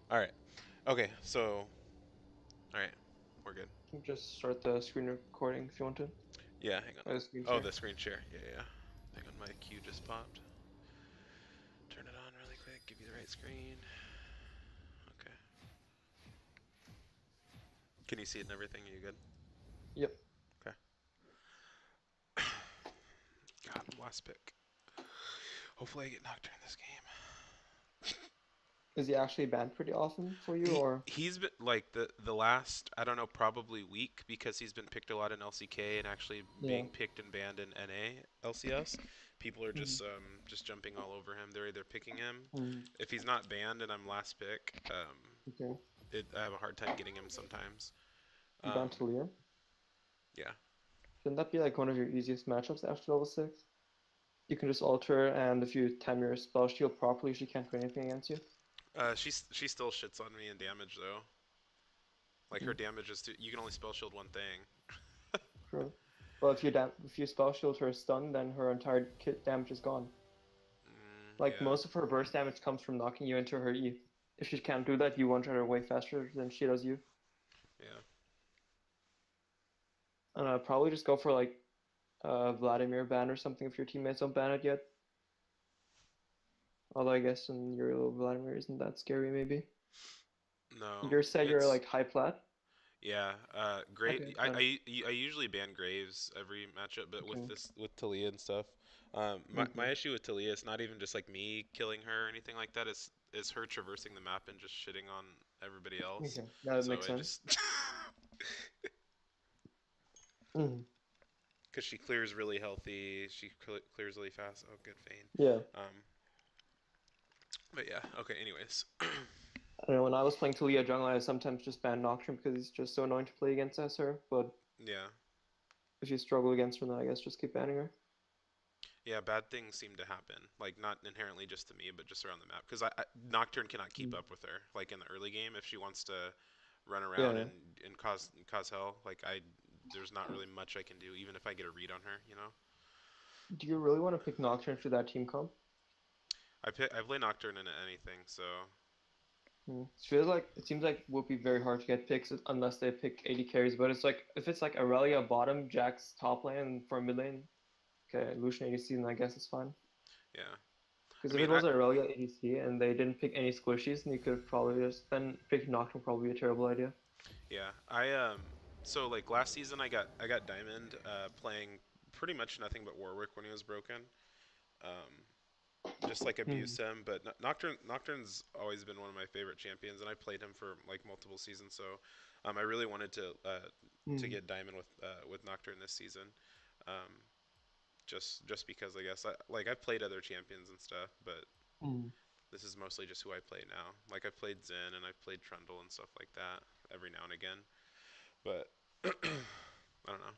All right. Okay. So, all right, we're good. Just start the screen recording if you want to. Yeah. Hang on. The screen Oh, share. the screen share. Yeah, yeah. Hang on. My queue just popped. Turn it on really quick. Give you the right screen. Okay. Can you see it and everything? Are you good? Yep. Okay. God, last pick. Hopefully, I get knocked during this game. Is he actually banned pretty often for you, He or? he's been like the last I don't know probably week because he's been picked a lot in LCK and actually Yeah. being picked and banned in NA LCS. People are Mm. just jumping all over him. They're either picking him. Mm. If he's not banned and I'm last pick, Okay. I have a hard time getting him sometimes. You banned Um, Talia? yeah. Shouldn't that be like one of your easiest matchups after level 6? You can just alter, and if you time your spell shield properly, she can't do anything against you. She still shits on me in damage though. Like her Mm. damage is you can only spell shield one thing. True. Well, if you spell shield her stun, then her entire kit damage is gone. Like Yeah. most of her burst damage comes from knocking you into her E. If she can't do that, you one-shot her way faster than she does you. Yeah. And probably just go for like Vladimir ban or something if your teammates don't ban it yet. Although I guess in your little Vladimir isn't that scary, maybe. No, You're say you're it's like high plat. yeah, Okay, great. then I usually ban Graves every matchup, but with okay. this with Talia and stuff, my Hmm. issue with Talia is not even just like me killing her or anything like that. Is her traversing the map and just shitting on everybody else. Okay, that So makes I sense. just Hmm. because she clears really healthy, she clears really fast. Oh, good Vayne. Yeah. Um, but yeah, okay. Anyways, I don't know, when I was playing Talia jungle, I sometimes just ban Nocturne because he's just so annoying to play against as her. But yeah, if you struggle against her, then I guess just keep banning her. yeah. Bad things seem to happen. Like not inherently just to me, but just around the map. Because Nocturne cannot keep Mm. up with her. Like in the early game, if she wants to run Yeah, around yeah. and cause hell. Like there's not really much I can do, even if I get a read on her. You know, Do you really want to pick Nocturne for that team comp? I play Nocturne in anything, so It seems like it would be very hard to get picks unless they pick 80 carries. But it's like if it's like Aurelia bottom, Jack's top lane for mid lane, okay, Lucian ADC, then I guess it's fine. yeah. Because I if it mean, was Aurelia ADC and they didn't pick any squishies, then you could have probably just then pick Nocturne probably be a terrible idea. yeah, so like last season I got Diamond playing pretty much nothing but Warwick when he was broken. Um, just like Hmm. abuse him, but Nocturne's always been one of my favorite champions, and I played him for like multiple seasons. So I really wanted to Hmm. get Diamond with Nocturne this season. Um, just because I guess like I've played other champions and stuff, but Hmm. this is mostly just who I play now. Like I've played Zen and I've played Trundle and stuff like that every now and again, but I don't know.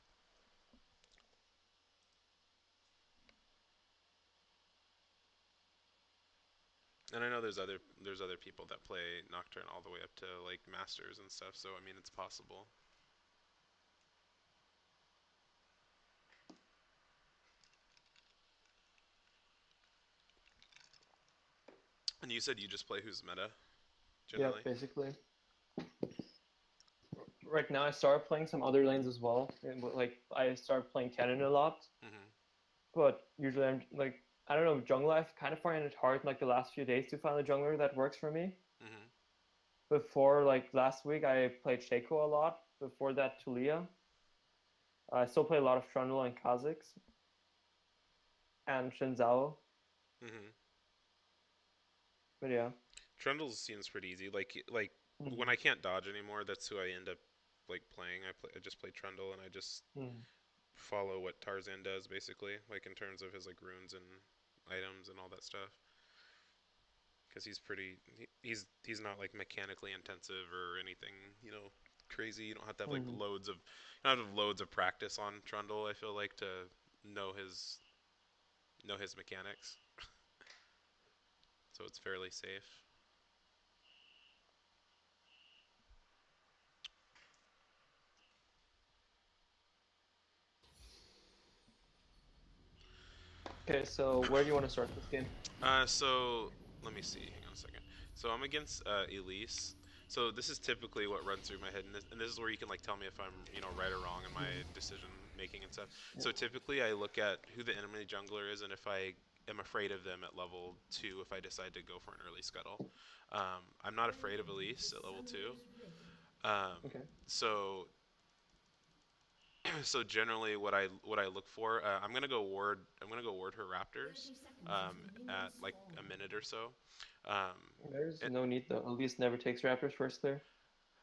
And I know there's other people that play Nocturne all the way up to like Masters and stuff. So I mean, it's possible. And you said you just play who's meta Yeah, generally. basically. Right now, I started playing some other lanes as well. Like I started playing Cannon a lot, Mhm. but usually I'm like I don't know jungle. I've kind of find it hard in like the last few days to find a jungler that works for me. Mhm. Before like last week, I played Shaco a lot. Before that, Tulia. I still play a lot of Trundle and Kha'Zix and Shinzao. Mhm. But yeah. Trundle seems pretty easy. Like when Mm. I can't dodge anymore, that's who I end up like playing. I just play Trundle and I just Mm. follow what Tarzan does basically, like in terms of his like runes and items and all that stuff. Because he's not like mechanically intensive or anything, crazy. You don't have to have like Mm. you don't have to have loads of practice on Trundle. I feel like to know his know his mechanics, so it's fairly safe. Okay, so where do you want to start this game? So let me see. Hang on a second. So I'm against Elise. So this is typically what runs through my head, and this is where you can like tell me if I'm right or wrong in my Mm. decision making and stuff. Yeah. So typically I look at who the enemy jungler is, and if I am afraid of them at level 2, if I decide to go for an early scuttle. I'm not afraid of Elise at level 2. Um, Okay. so so generally what I look for, I'm gonna go ward her raptors at like a minute or so. Um, There's it, no need though. Elise never takes Raptors first there.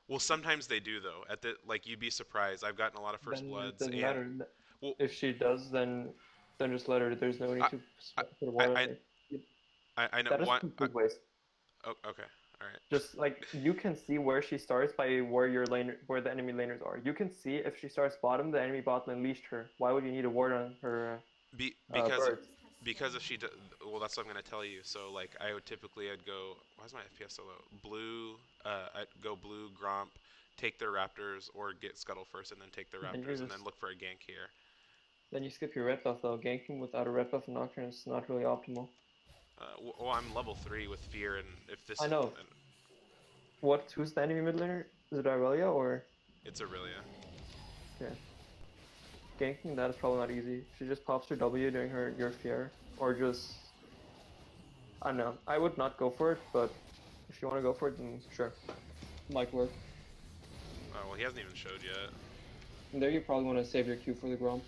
well, sometimes they do though. At the like you'd be surprised. I've gotten a lot of first Then it bloods, doesn't and matter. well, If she does, then just let her. There's no need I to I put a I ward on I, her. I know That is a what. complete waste. Oh, okay, all right. Just like you can see where she starts by where your lane, where the enemy laners are. You can see if she starts bottom, the enemy bot lane leashed her. Why would you need a ward on her Because birds? because if she well, that's what I'm gonna tell you. So like I would typically I'd go. Why's my FPS so low? Blue. I'd go blue Gromp, take their raptors, or get scuttle first, and then take the Then you raptors, and then just look for a gank here. then you skip your red buff though. Ganking without a red buff and Nocturne is not really optimal. Well, I'm level 3 with fear, and if I this, know. Who's the enemy mid laner? Is it Irelia or it's Aurelia. yeah? Ganking that is probably not easy. She just pops her W during her your fear, or just I don't know. I would not go for it, but if you want to go for it, then sure, might work. Well, he hasn't even showed yet. And there you probably want to save your Q for the Grom,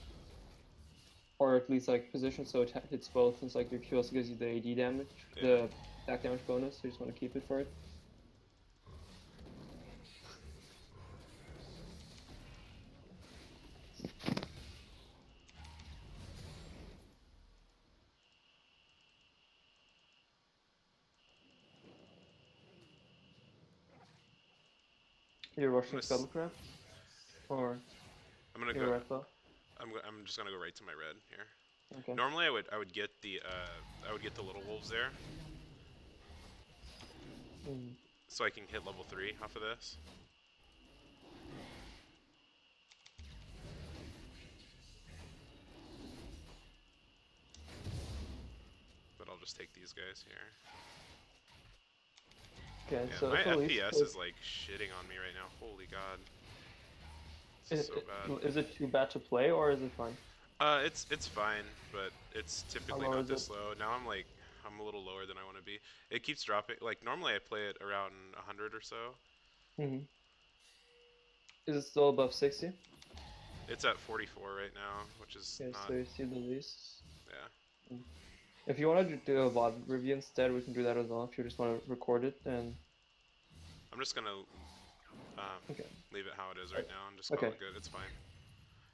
or at least like position so it hits both, since like your Q also gives you the AD damage, Yeah. the attack damage bonus. So you just want to keep it for it. You're I'm rushing gonna. S- Scuttlecraft, or I'm gonna your go. red buff. I'm just gonna go right to my red here. Okay. Normally I would get the little wolves there, Mm. so I can hit level 3 off of this. But I'll just take these guys here. Okay, Yeah, so my if Elise FPS is like shitting on me right now. Holy god, this is so bad. is it too bad to play or is it fine? It's fine, but it's How typically low not is it? this low. Now I'm a little lower than I want to be. It keeps dropping. Like normally I play it around 100 or so. Mm-hmm. Is it still above 60? It's at 44 right now, which is Okay, not. so you see the least. Yeah, Mm. If you want to do a VOD review instead, we can do that as well. If you just want to record it, and I'm just gonna um, okay, leave it how it is right now and just call okay, it good. It's fine.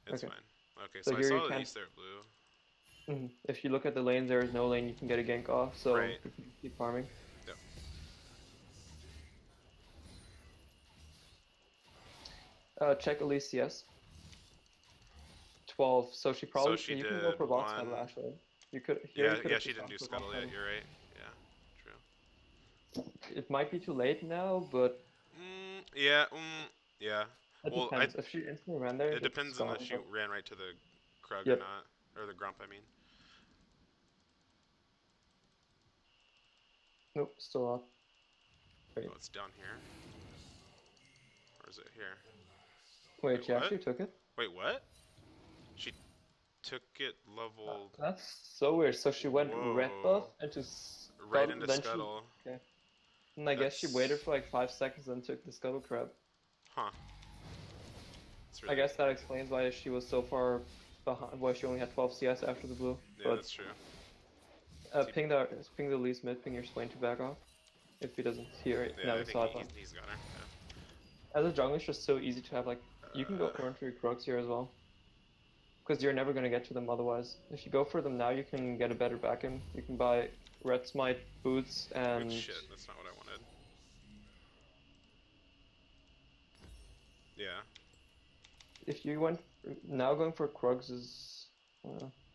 It's okay. fine. Okay, So so I here you saw the can't. East there blue. If you look at the lanes, there is no lane you can get a gank off, so Right. you can just keep farming. Yep. Check Elise CS. 12. So she So probably she you can go did for bot one. scuttle actually. You could here Yeah, you could yeah, have she just didn't gone do for bot scuttle yet. scuttle. You're right. Yeah, true. It might be too late now, but Yeah. Yeah. it Well, I depends. If she instantly ran there, it it's depends on if gone. she But ran right to the Krug or yep. not, or the Grump. I mean. Nope, still up. Wait. Oh, it's down here. Or is it here? Wait, Wait, she what? actually took it? Wait, what? She took it level. That's so weird. So she went red buff Whoa. into Right scuttle, into then she scuttle. okay. And I guess she waited That's. for like 5 seconds, then took the scuttle crab. Huh. It's I really. guess that explains why she was so far behind. Why she only had 12 CS after the blue. Yeah, But that's true. ping the least mid, ping your Swain to back off. If he doesn't hear it, Yeah, now I he think saw it. he's got her. As a jungler, it's just so easy to have like you can go Yeah. for entry Croaks here as well, because you're never gonna get to them otherwise. If you go for them now, you can get a better back end. You can buy red smite boots Good and shit. That's not what I wanted. Yeah. if you went now going for Krugs is,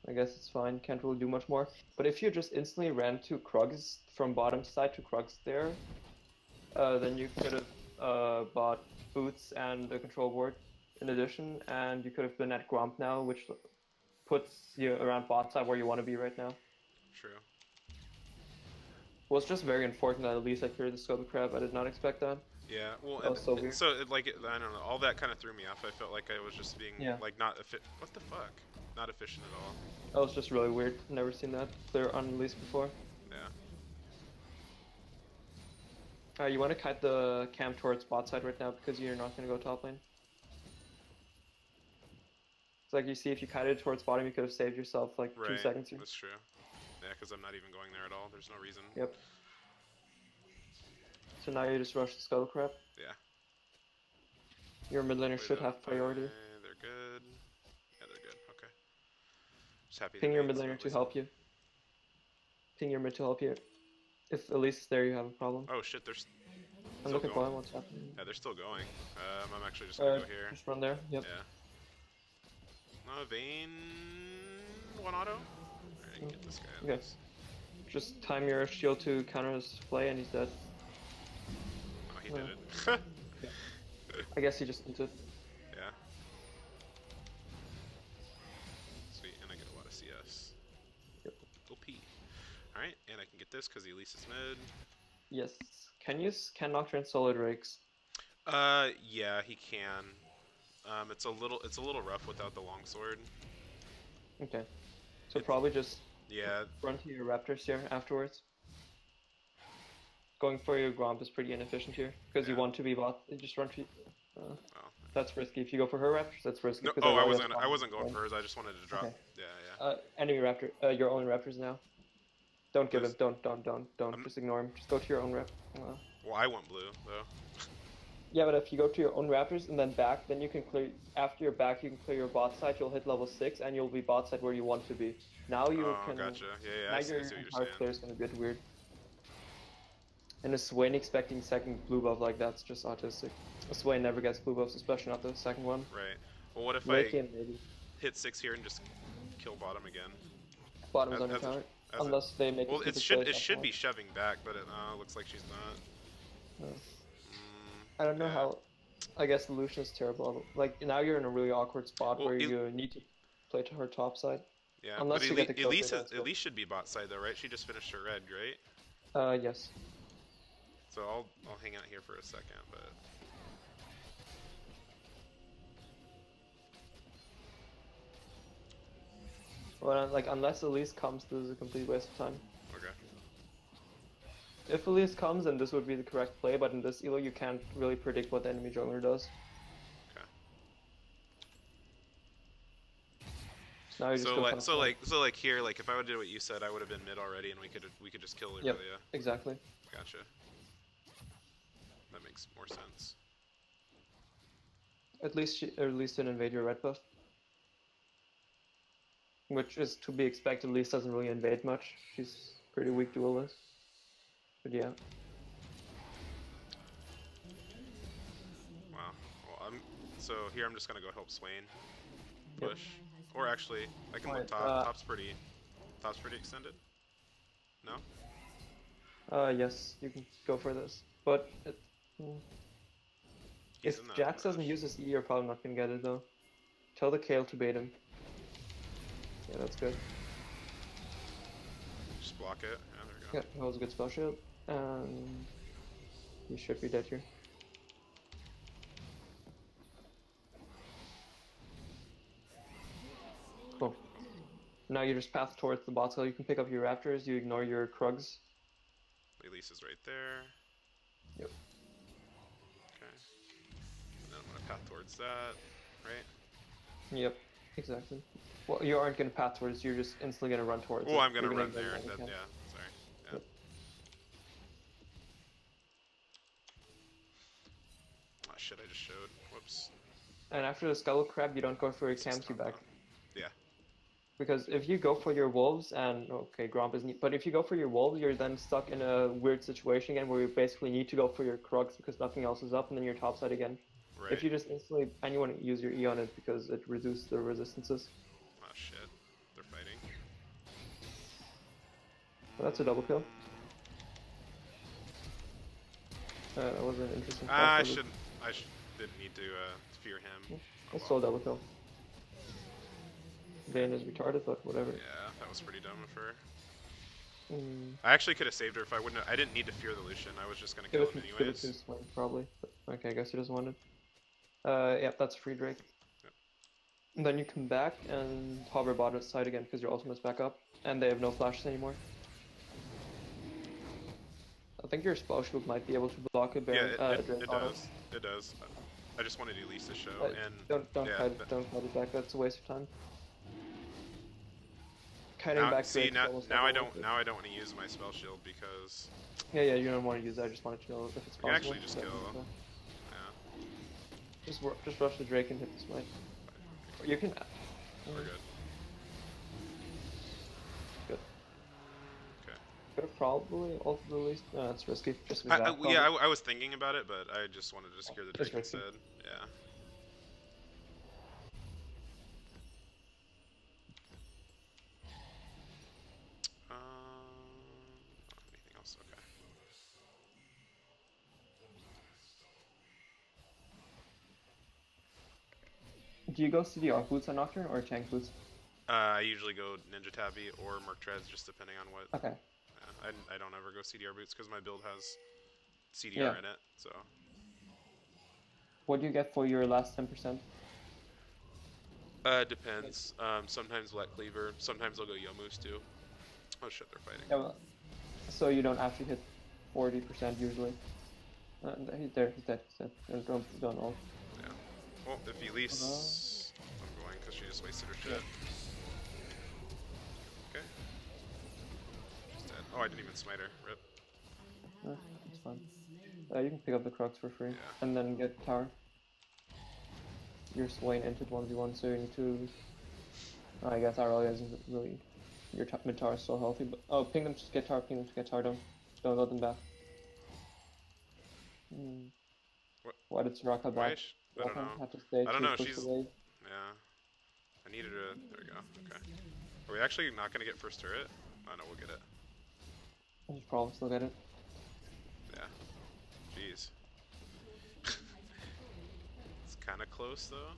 I guess it's fine. Can't really do much more. But if you just instantly ran to Krugs from bottom side to Krugs there, then you could have bought boots and a control board in addition, and you could have been at Gromp now, which puts you around bot side where you want to be right now. True. Was just very unfortunate that at least I cleared the Scuttle Crab. I did not expect that. Yeah, well, That was so weird. I don't know, all that kind of threw me off. I felt like I was just being Yeah, like not what the fuck? Not efficient at all. that was just really weird. Never seen that clear unreleased before. Yeah. You want to kite the camp towards bot side right now because you're not going to go top lane. It's like you see if you kited it towards bottom, you could have saved yourself like 2 Right. seconds here. That's true. Yeah, because I'm not even going there at all. There's no reason. Yep. So now you just rush the Scuttle Crab. Yeah. Your mid laner Wait should up. have priority. They're good. Yeah, they're good. Okay. Just happy Ping the your mid mains laner don't to listen. help you. Ping your mid to help you. If Elise is there, you have a problem. Oh shit, they're I'm still looking going. for him. What's happening? Yeah, they're still going. I'm actually just gonna go here. Just run there. Yep. Yeah. Vayne. One auto. Alright, I can get this guy at Okay. least. Just time your shield to counter his play, and he's dead. Oh, he did it. I guess he just entered. Yeah. Sweet, and I get a lot of CS. Yep. OP. Alright, and I can get this because the Elise is mid. Yes. Can Nocturne solo Drakes? Yeah, he can. It's a little rough without the longsword. Okay. So probably just Yeah. run to your Raptors here afterwards. Going for your Gromp is pretty inefficient here because you Yeah. want to be bot. You just run to. Oh. That's risky. If you go for her Raptors, that's risky. No, Because I wasn't going for hers. I just wanted to drop. Okay. Yeah. Enemy Raptor. Your own Raptors now. Don't give him. Don't. Just ignore him. Just go to your own rep. Well, I want blue though. Yeah, but if you go to your own Raptors and then back, then you can clear. After you're back, you can clear your bot side. You'll hit level 6, and you'll be bot side where you want to be. Now you can. Gotcha. Yeah. Now I see your what you're entire saying. clear is gonna get weird. And a Swain expecting second blue buff like that's just autistic. A Swain never gets blue buffs, especially not the second one. Right. Well, what if Lakin, I maybe. hit 6 here and just kill bottom again? Bottom's under counter. As Unless they make well, a it should be shoving back, but it looks like she's not. I don't know Yeah. how. I guess the Lucian is terrible. Like now you're in a really awkward spot Well, where you need to play to her top side. Yeah, Unless but you get the kill. Elise should be bot side though, right? She just finished her red, right? Yes. So I'll hang out here for a second, but Well, like unless Elise comes, this is a complete waste of time. okay. If Elise comes, then this would be the correct play. But in this elo, you can't really predict what the enemy jungler does. Okay. Now you just go kind of So like here, like if I would do what you said, I would have been mid already, and we could just kill Aurelia. Yep, exactly. Gotcha. That makes more sense. At least didn't invade your red buff. Which is to be expected. Elise doesn't really invade much. She's pretty weak duelist. But yeah. Wow. Well, so here I'm just gonna go help Swain Yep. push, or actually I can look top. Top's pretty extended. No. Yes, you can go for this. But if Jax doesn't use his E, you're probably not gonna get it though. Tell the Kale to bait him. Yeah, that's good. Just block it. Yeah, there we go. Yeah, that was a good spell shield. You should be dead here. Cool. Now you just path towards the bot, so you can pick up your Raptors, you ignore your Krugs. Elise is right there. Yep. Okay. And then I'm gonna path towards that, right? Yep, exactly. Well, you aren't gonna path towards, you're just instantly gonna run towards it. I'm gonna You're run ignore there. it when you can. Yeah, sorry. Yeah. Yep. Oh shit, I just showed. Whoops. And after the Scuttle Crab, you don't go for your camps, you back. Yeah. Because if you go for your wolves, and okay, Gromp is neat, but if you go for your wolves, you're then stuck in a weird situation again where you basically need to go for your Krugs because nothing else is up, and then you're topside again. Right. If you just instantly, and you want to use your E on it because it reduces the resistances. Oh shit, they're fighting. So that's a double kill. That was an interesting. I didn't need to fear him. That's still a double kill. Vayne is retarded, but whatever. Yeah, that was pretty dumb of her. Mm. I actually could have saved her if I wouldn't. I didn't need to fear the Lucian. I was just gonna kill him Give it to anyways. his swing, probably. But, okay, I guess he doesn't want it. Yep, that's free Drake. Yep. And then you come back and hover bottom side again because your ultimate's back up. And they have no flashes anymore. I think your spell shield might be able to block a Yeah, Baron, Drake it auto. does. It does. I just wanted Elise to show, But and don't yeah. fight it back. That's a waste of time. Kiting Now, back see, Drake's almost now I never don't, worth it. now I don't want to use my spell shield because Yeah, you don't want to use it. I just wanted to know if it's I can possible. actually just kill. Yeah, Just rush the Drake and hit the smite. You can. we're good. Good. Okay. Could have probably ulted the least. No, that's risky. Just with that. Yeah, I was thinking about it, but I just wanted to secure the Just Drake risky. instead. Yeah. Anything else? Okay. Do you go CDR boots on Nocturne or tank boots? I usually go Ninja Tabby or Merc Treads, just depending on what. Okay. I don't ever go CDR boots because my build has Yeah. CDR in it. So. What do you get for your last 10%? Depends. Sometimes Black Cleaver. Sometimes I'll go Yomus too. Oh shit, they're fighting. Yeah, well, so you don't actually hit 40% usually. He's there. He's dead. Don't ult. Yeah. Well, if Elise, I'm going because she just wasted her shit. Okay. She's dead. Oh, I didn't even smite her. Rip. That's fine. You can pick up the Crux for free Yeah. and then get tower. You're swaying into 1v1, so you need to. I guess Aurelia isn't really. Your mid tower is still healthy, but ping them to get tower. Ping them to get tower. Don't let them back. What? Why did Soraka Why? back? I don't Soraka know. had to stay I don't to know. push She's. the wave. Yeah. I needed a. There we go. Okay. Are we actually not gonna get first turret? Oh no, we'll get it. I should probably still get it. Yeah. Jeez. It's kind of close though.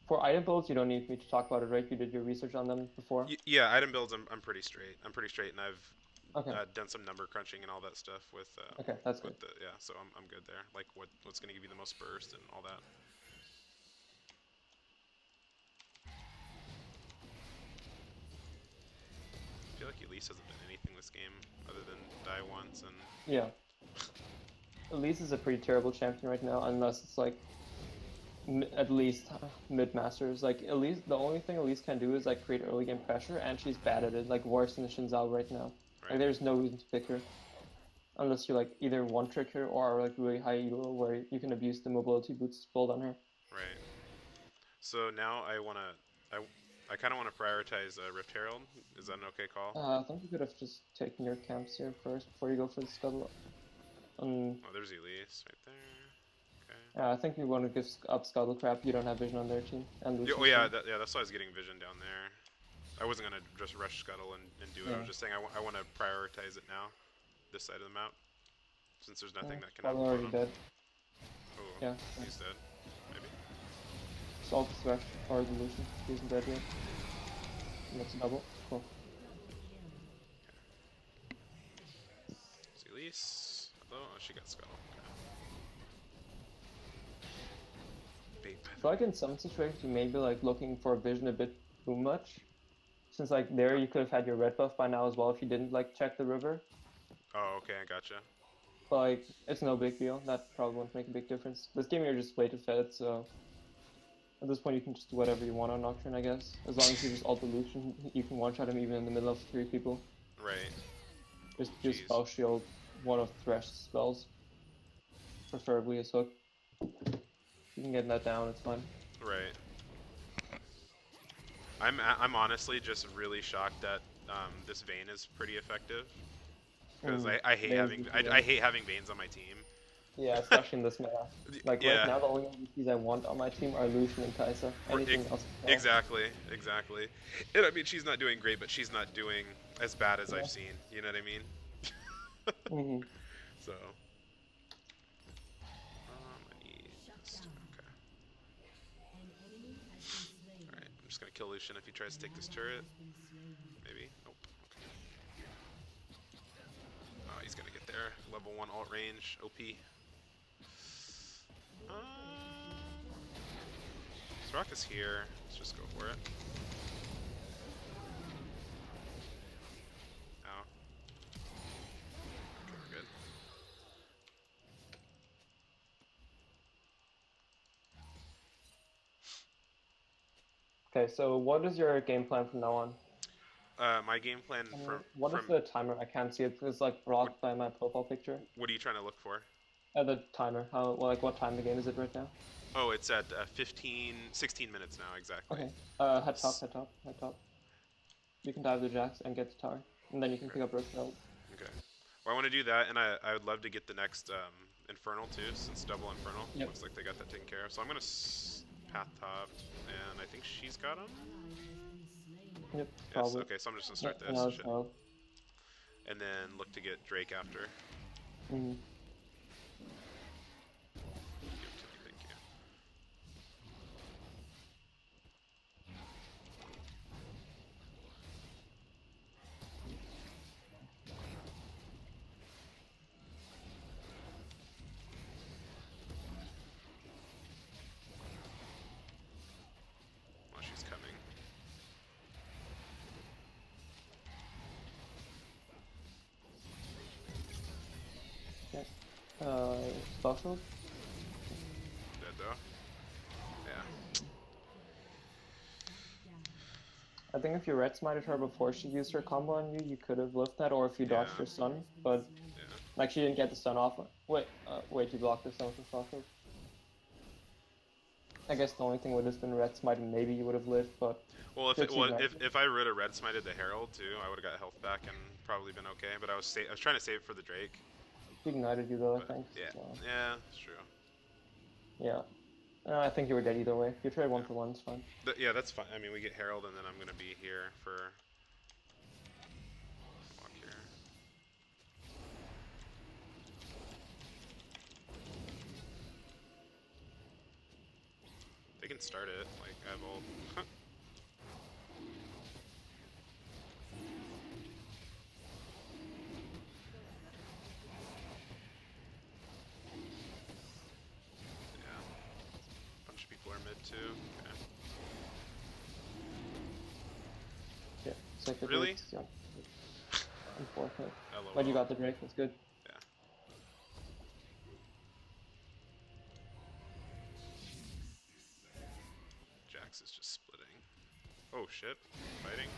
For item builds, you don't need me to talk about it, right? You did your research on them before. Yeah, item builds. I'm pretty straight. I'm pretty straight, and I've Okay. done some number crunching and all that stuff with. Okay, that's good. Yeah, so I'm good there. Like what's gonna give you the most burst and all that. I feel like Elise hasn't done anything this game other than die once and. Yeah. Elise is a pretty terrible champion right now, unless it's like at least mid masters. Like Elise, the only thing Elise can do is like create early game pressure, and she's bad at it. Like worse than Shinzao right now. Right. Like there's no reason to pick her, unless you like either one trick her or like really high elo where you can abuse the mobility boots build on her. Right. So now I kind of want to prioritize Rift Herald. Is that an okay call? I think you could have just taken your camps here first before you go for the scuttle. Oh, there's Elise right there. I think you want to give up Scuttle Crap. You don't have vision on their team. And Yeah, oh yeah, that's why I was getting vision down there. I wasn't gonna just rush Scuttle and do it. Yeah. I was just saying I want to prioritize it now, this side of the map, since there's nothing that can probably have already dead. Oh, Yeah. he's dead. Maybe. Salt is Thresh or the Lucian. He isn't dead yet. And that's a double. Cool. It's Elise. Oh, she got Scuttle. Okay. I feel like in some situations you may be like looking for vision a bit too much. Since like there you could have had your red buff by now as well if you didn't like check the river. Oh, okay, I gotcha. But like it's no big deal. That probably won't make a big difference. This game you're just way too fed, so at this point you can just do whatever you want on Nocturne, I guess. As long as you just ult the Lucian, you can one-shot him even in the middle of 3 people. Right. Just spell shield one of Thresh's spells. Preferably his hook. You can get that down, it's fine. Right. I'm honestly just really shocked that this Vayne is pretty effective. Because I hate having Vaynes on my team. Yeah, especially in this meta. Like yeah. right now, the only NPCs I want on my team are Lucian and Kai'Sa. Anything else? Exactly. And I mean, she's not doing great, but she's not doing as bad as I've Yeah. seen. You know what I mean? Hmm. So, I need this. Okay. All right. I'm just gonna kill Lucian if he tries to take this turret. Maybe. Nope. Okay. Oh, he's gonna get there. Level 1 alt range. OP. This is here. Let's just go for it. Oh. Okay, we're good. Okay, so what is your game plan from now on? My game plan What is from the timer? I can't see it. It's like what blocked by my profile picture. what are you trying to look for? The timer. How, well, like, what time the game is it right now? Oh, it's at 16 minutes now exactly. Okay. Head top, head top, head top. You can dive the jacks and get the tower, and then you can Okay. pick up Roach Herald. Okay. Well, I want to do that, and I would love to get the next Infernal too, since double Infernal. Yep. Looks like they got that taken care of. So I'm gonna path top, and I think she's got him. Yep. Yes. Probably. Okay. So I'm just gonna Yep. start this Another shit, Herald. and then look to get Drake after. Mm-hmm. Give it to me, thank you. Well, she's coming. Okay. Spell shield. Dead though. Yeah. I think if you red smited her before she used her combo on you, you could have lived that, or if you dodged Yeah. her stun, but Yeah. like she didn't get the stun off. Wait, you blocked the stun with the spell shield. I guess the only thing would have been red smite, and maybe you would have lived, but Well, if good it to was ignite. if I would have red smited the Herald too, I would have got health back and probably been okay. But I was trying to save it for the Drake. She ignited you though, I But think. yeah, So, yeah, it's true. yeah. I think you were dead either way. You trade one Yeah, for one, it's fine. Yeah, that's fine. I mean, we get Herald, and then I'm gonna be here for walk here. They can start it. Like I have ult. Yeah, a bunch of people are mid too. Okay. Yeah, it's like the Really? Drake's, yeah. Unfortunate. LOL. But you got the Drake, that's good. Yeah. Jax is just splitting. Oh shit! Fighting.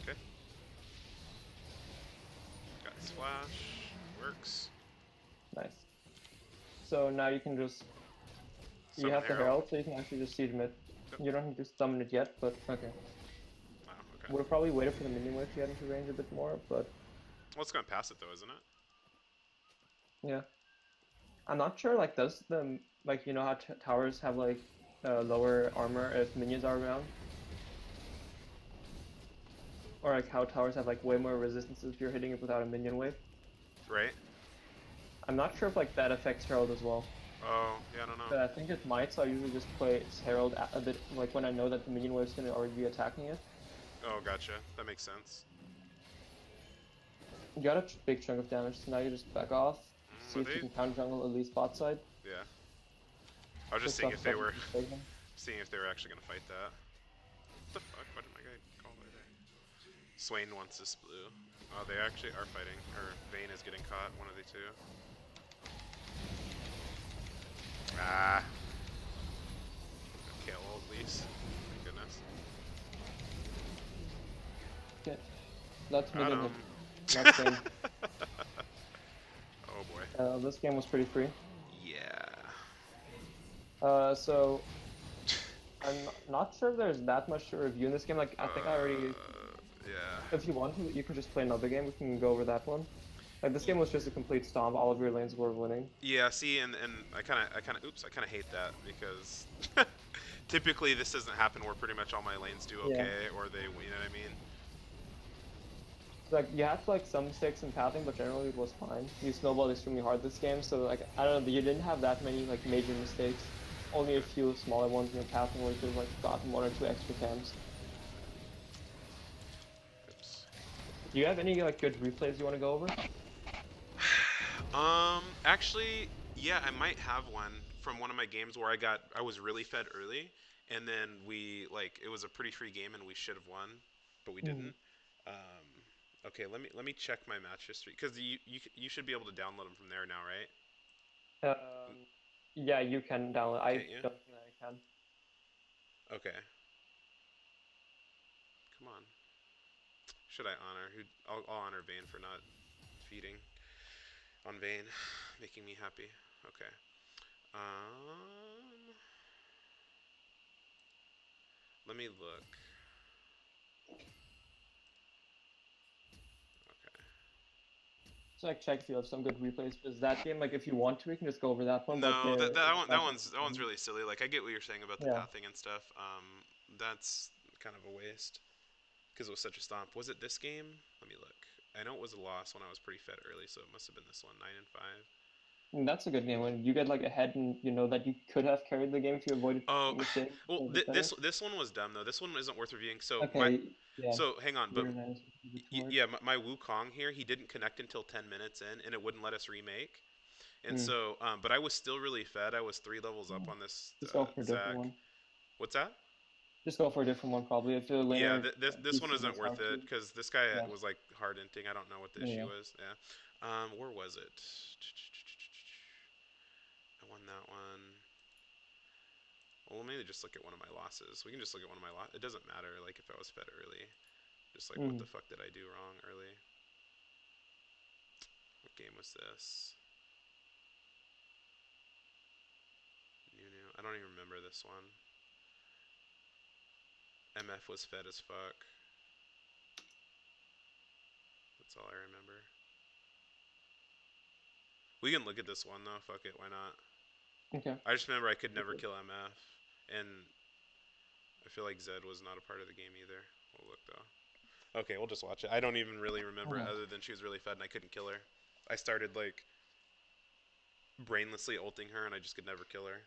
Okay. Got splash. Works. Nice. So now you can just... You Summon have the Herald. Herald, so you can actually just siege mid. Yep. You don't need to summon it yet, but okay. Oh, okay. Would have probably waited for the minion wave to get into range a bit more, but Well, it's gonna pass it though, isn't it? yeah. I'm not sure, like, does the... Like, you know how towers have, like, lower armor if minions are around? Or, like, how towers have, like, way more resistance if you're hitting it without a minion wave? Right? I'm not sure if, like, that affects Herald as well. Oh, yeah, I don't know. But I think it might, so I usually just play Herald a bit, like, when I know that the minion wave's gonna already be attacking it. Oh, gotcha. That makes sense. You got a big chunk of damage, so now you just back off. See if you can counter jungle at least bot side. Yeah. I was just seeing if they were actually gonna fight that. What the fuck? Why did my guy call that day? Swain wants this blue. Oh, they actually are fighting. Or Vayne is getting caught. One of the two. Ah. Okay, well, at least. Thank goodness. Okay. That's mid and hit. Got That's game. Oh boy. This game was pretty free. Yeah. So I'm not sure if there's that much to review in this game. Like, I think I already... Yeah. If you want to, you can just play another game. We can go over that one. Like, this game was just a complete stomp. All of your lanes were winning. Yeah, see, and I kind of hate that because typically this doesn't happen where pretty much all my lanes do Yeah. okay or they, you know what I mean? So, like you had like some mistakes in pathing, but generally it was fine. You snowballed extremely hard this game, so like I don't know, you didn't have that many like major mistakes. Only a Okay. few smaller ones in your pathing where you could have like gotten one or two extra camps. Oops. Do you have any like good replays you want to go over? Actually, yeah, I might have one from one of my games where I was really fed early, and then we like it was a pretty free game and we should have won, but we Hmm. didn't. Um, okay, let me check my match history because you should be able to download them from there now, right? Yeah, you can download. I Can't you? don't think I can. Okay, come on. Should I honor who? I'll honor Vayne for not feeding on Vayne, making me happy. Okay. Um, let me look. Okay. So like check if you have some good replays because that game, like if you want to, we can just go over that one. But No, there is that not that one's many. really silly. Like I get what you're saying about the Yeah. pathing and stuff. That's kind of a waste because it was such a stomp. Was it this game? Let me look. I know it was a loss when I was pretty fed early, so it must have been this one, 9-5. And that's a good game when you get like ahead and you know that you could have carried the game if you avoided Oh, mistakes well, a bit better. this one was dumb though. This one isn't worth reviewing. Okay, yeah, So hang on, but your land is a bit too hard. yeah, my Wukong here, he didn't connect until 10 minutes in, and it wouldn't let us remake. And Mm. so, but I was still really fed. I was 3 levels up Mm. on this Just go for a different Zag. one. What's that? Just go for a different one probably. If the Yeah, laner this one PC isn't was worth hard it to, because this guy yeah, was like hard inting. I don't know what the yeah. issue was. Yeah. Where was it? I won that one. Well, let me just look at one of my losses. We can just look at one of my losses. It doesn't matter, like, if I was fed early. Just like, what Mm. the fuck did I do wrong early? What game was this? New. I don't even remember this one. MF was fed as fuck. That's all I remember. We can look at this one, though. Fuck it, why not? Okay. I just remember I could never kill MF. And I feel like Zed was not a part of the game either. We'll look, though. Okay, we'll just watch it. I don't even really remember it Okay. other than she was really fed and I couldn't kill her. I started like brainlessly ulting her and I just could never kill her.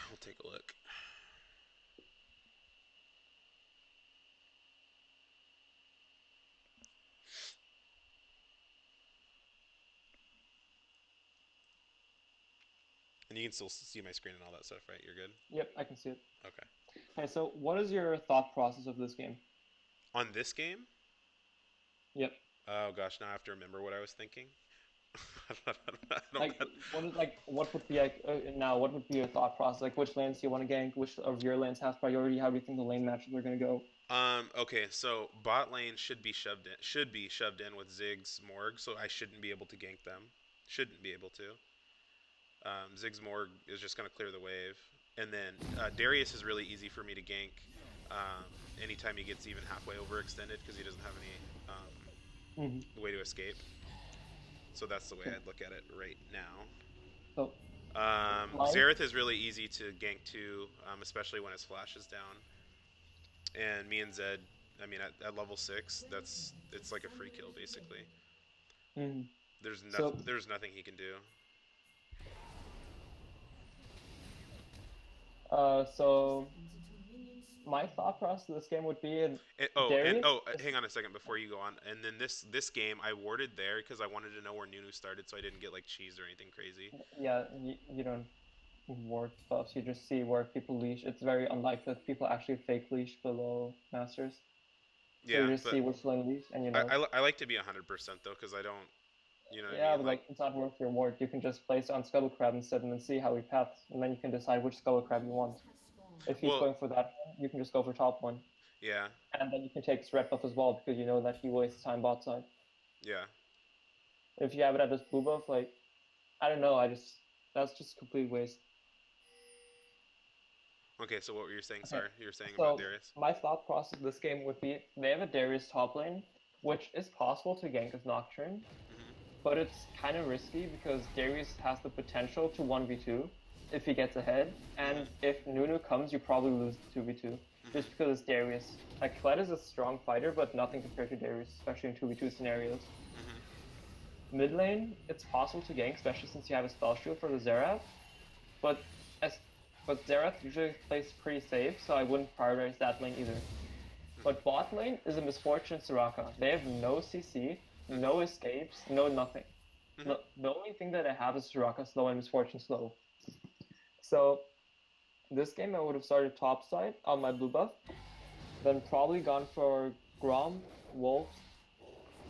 We'll take a look. And you can still see my screen and all that stuff, right? You're good? Yep, I can see it. Okay. Okay, so what is your thought process of this game? On this game? Yep. Oh gosh, now I have to remember what I was thinking. I don't, Like, what is like, what would be like now? What would be your thought process? Like, which lanes do you want to gank? Which of your lanes has priority? How do you think the lane matchups are gonna go? okay, so bot lane should be shoved in with Ziggs Morg, so I shouldn't be able to gank them. Shouldn't be able to. Ziggs Morg is just going to clear the wave. And then Darius is really easy for me to gank um, anytime he gets even halfway overextended because he doesn't have any Mm-hmm. way to escape. So that's the way Okay. I'd look at it right now. So my Xerath is really easy to gank too, especially when his flash is down. And me and Zed, I mean, at level 6, it's like a free kill basically. mm, There's so there's nothing he can do. so my thought process of this game would be Darius is Hang on a second before you go on. And then this game, I warded there because I wanted to know where Nunu started, so I didn't get like cheese or anything crazy. yeah, you don't ward buffs. You just see where people leash. It's very unlikely that people actually fake leash below masters. So you Yeah, just but see which lane leash, and you I, know. I, I like to be 100% though, because I don't, you know what I Yeah, mean? but Like, like it's not worth your ward. You can just place on Scuttle Crab instead and then see how he paths, and then you can decide which Scuttle Crab you want. If he's well, going for that one, you can just go for top one. yeah, And then you can take his red buff as well because you know that he wastes time bot side. yeah. If you have it at his blue buff, like I don't know, I just that's just complete waste. Okay, so what were you saying? Okay, Sorry, you were saying about so Darius. my thought process of this game would be they have a Darius top lane, which is possible to gank as Nocturne, Hmm. but it's kind of risky because Darius has the potential to 1v2 if he gets ahead, and Mhm. if Nunu comes, you probably lose 2v2 just Mhm. because it's Darius. Like, Kled is a strong fighter, but nothing compared to Darius, especially in 2v2 scenarios. Mhm. Mid lane, it's possible to gank, especially since you have a spell shield for the Xerath, but as but Xerath usually plays pretty safe, so I wouldn't prioritize that lane either. But Mhm. bot lane is a misfortune Soraka. They have no CC, Mhm. no escapes, no nothing. Mhm. No, the only thing that I have is Soraka slow and misfortune slow. So this game I would have started top side on my blue buff, then probably gone for Grom, Wolves,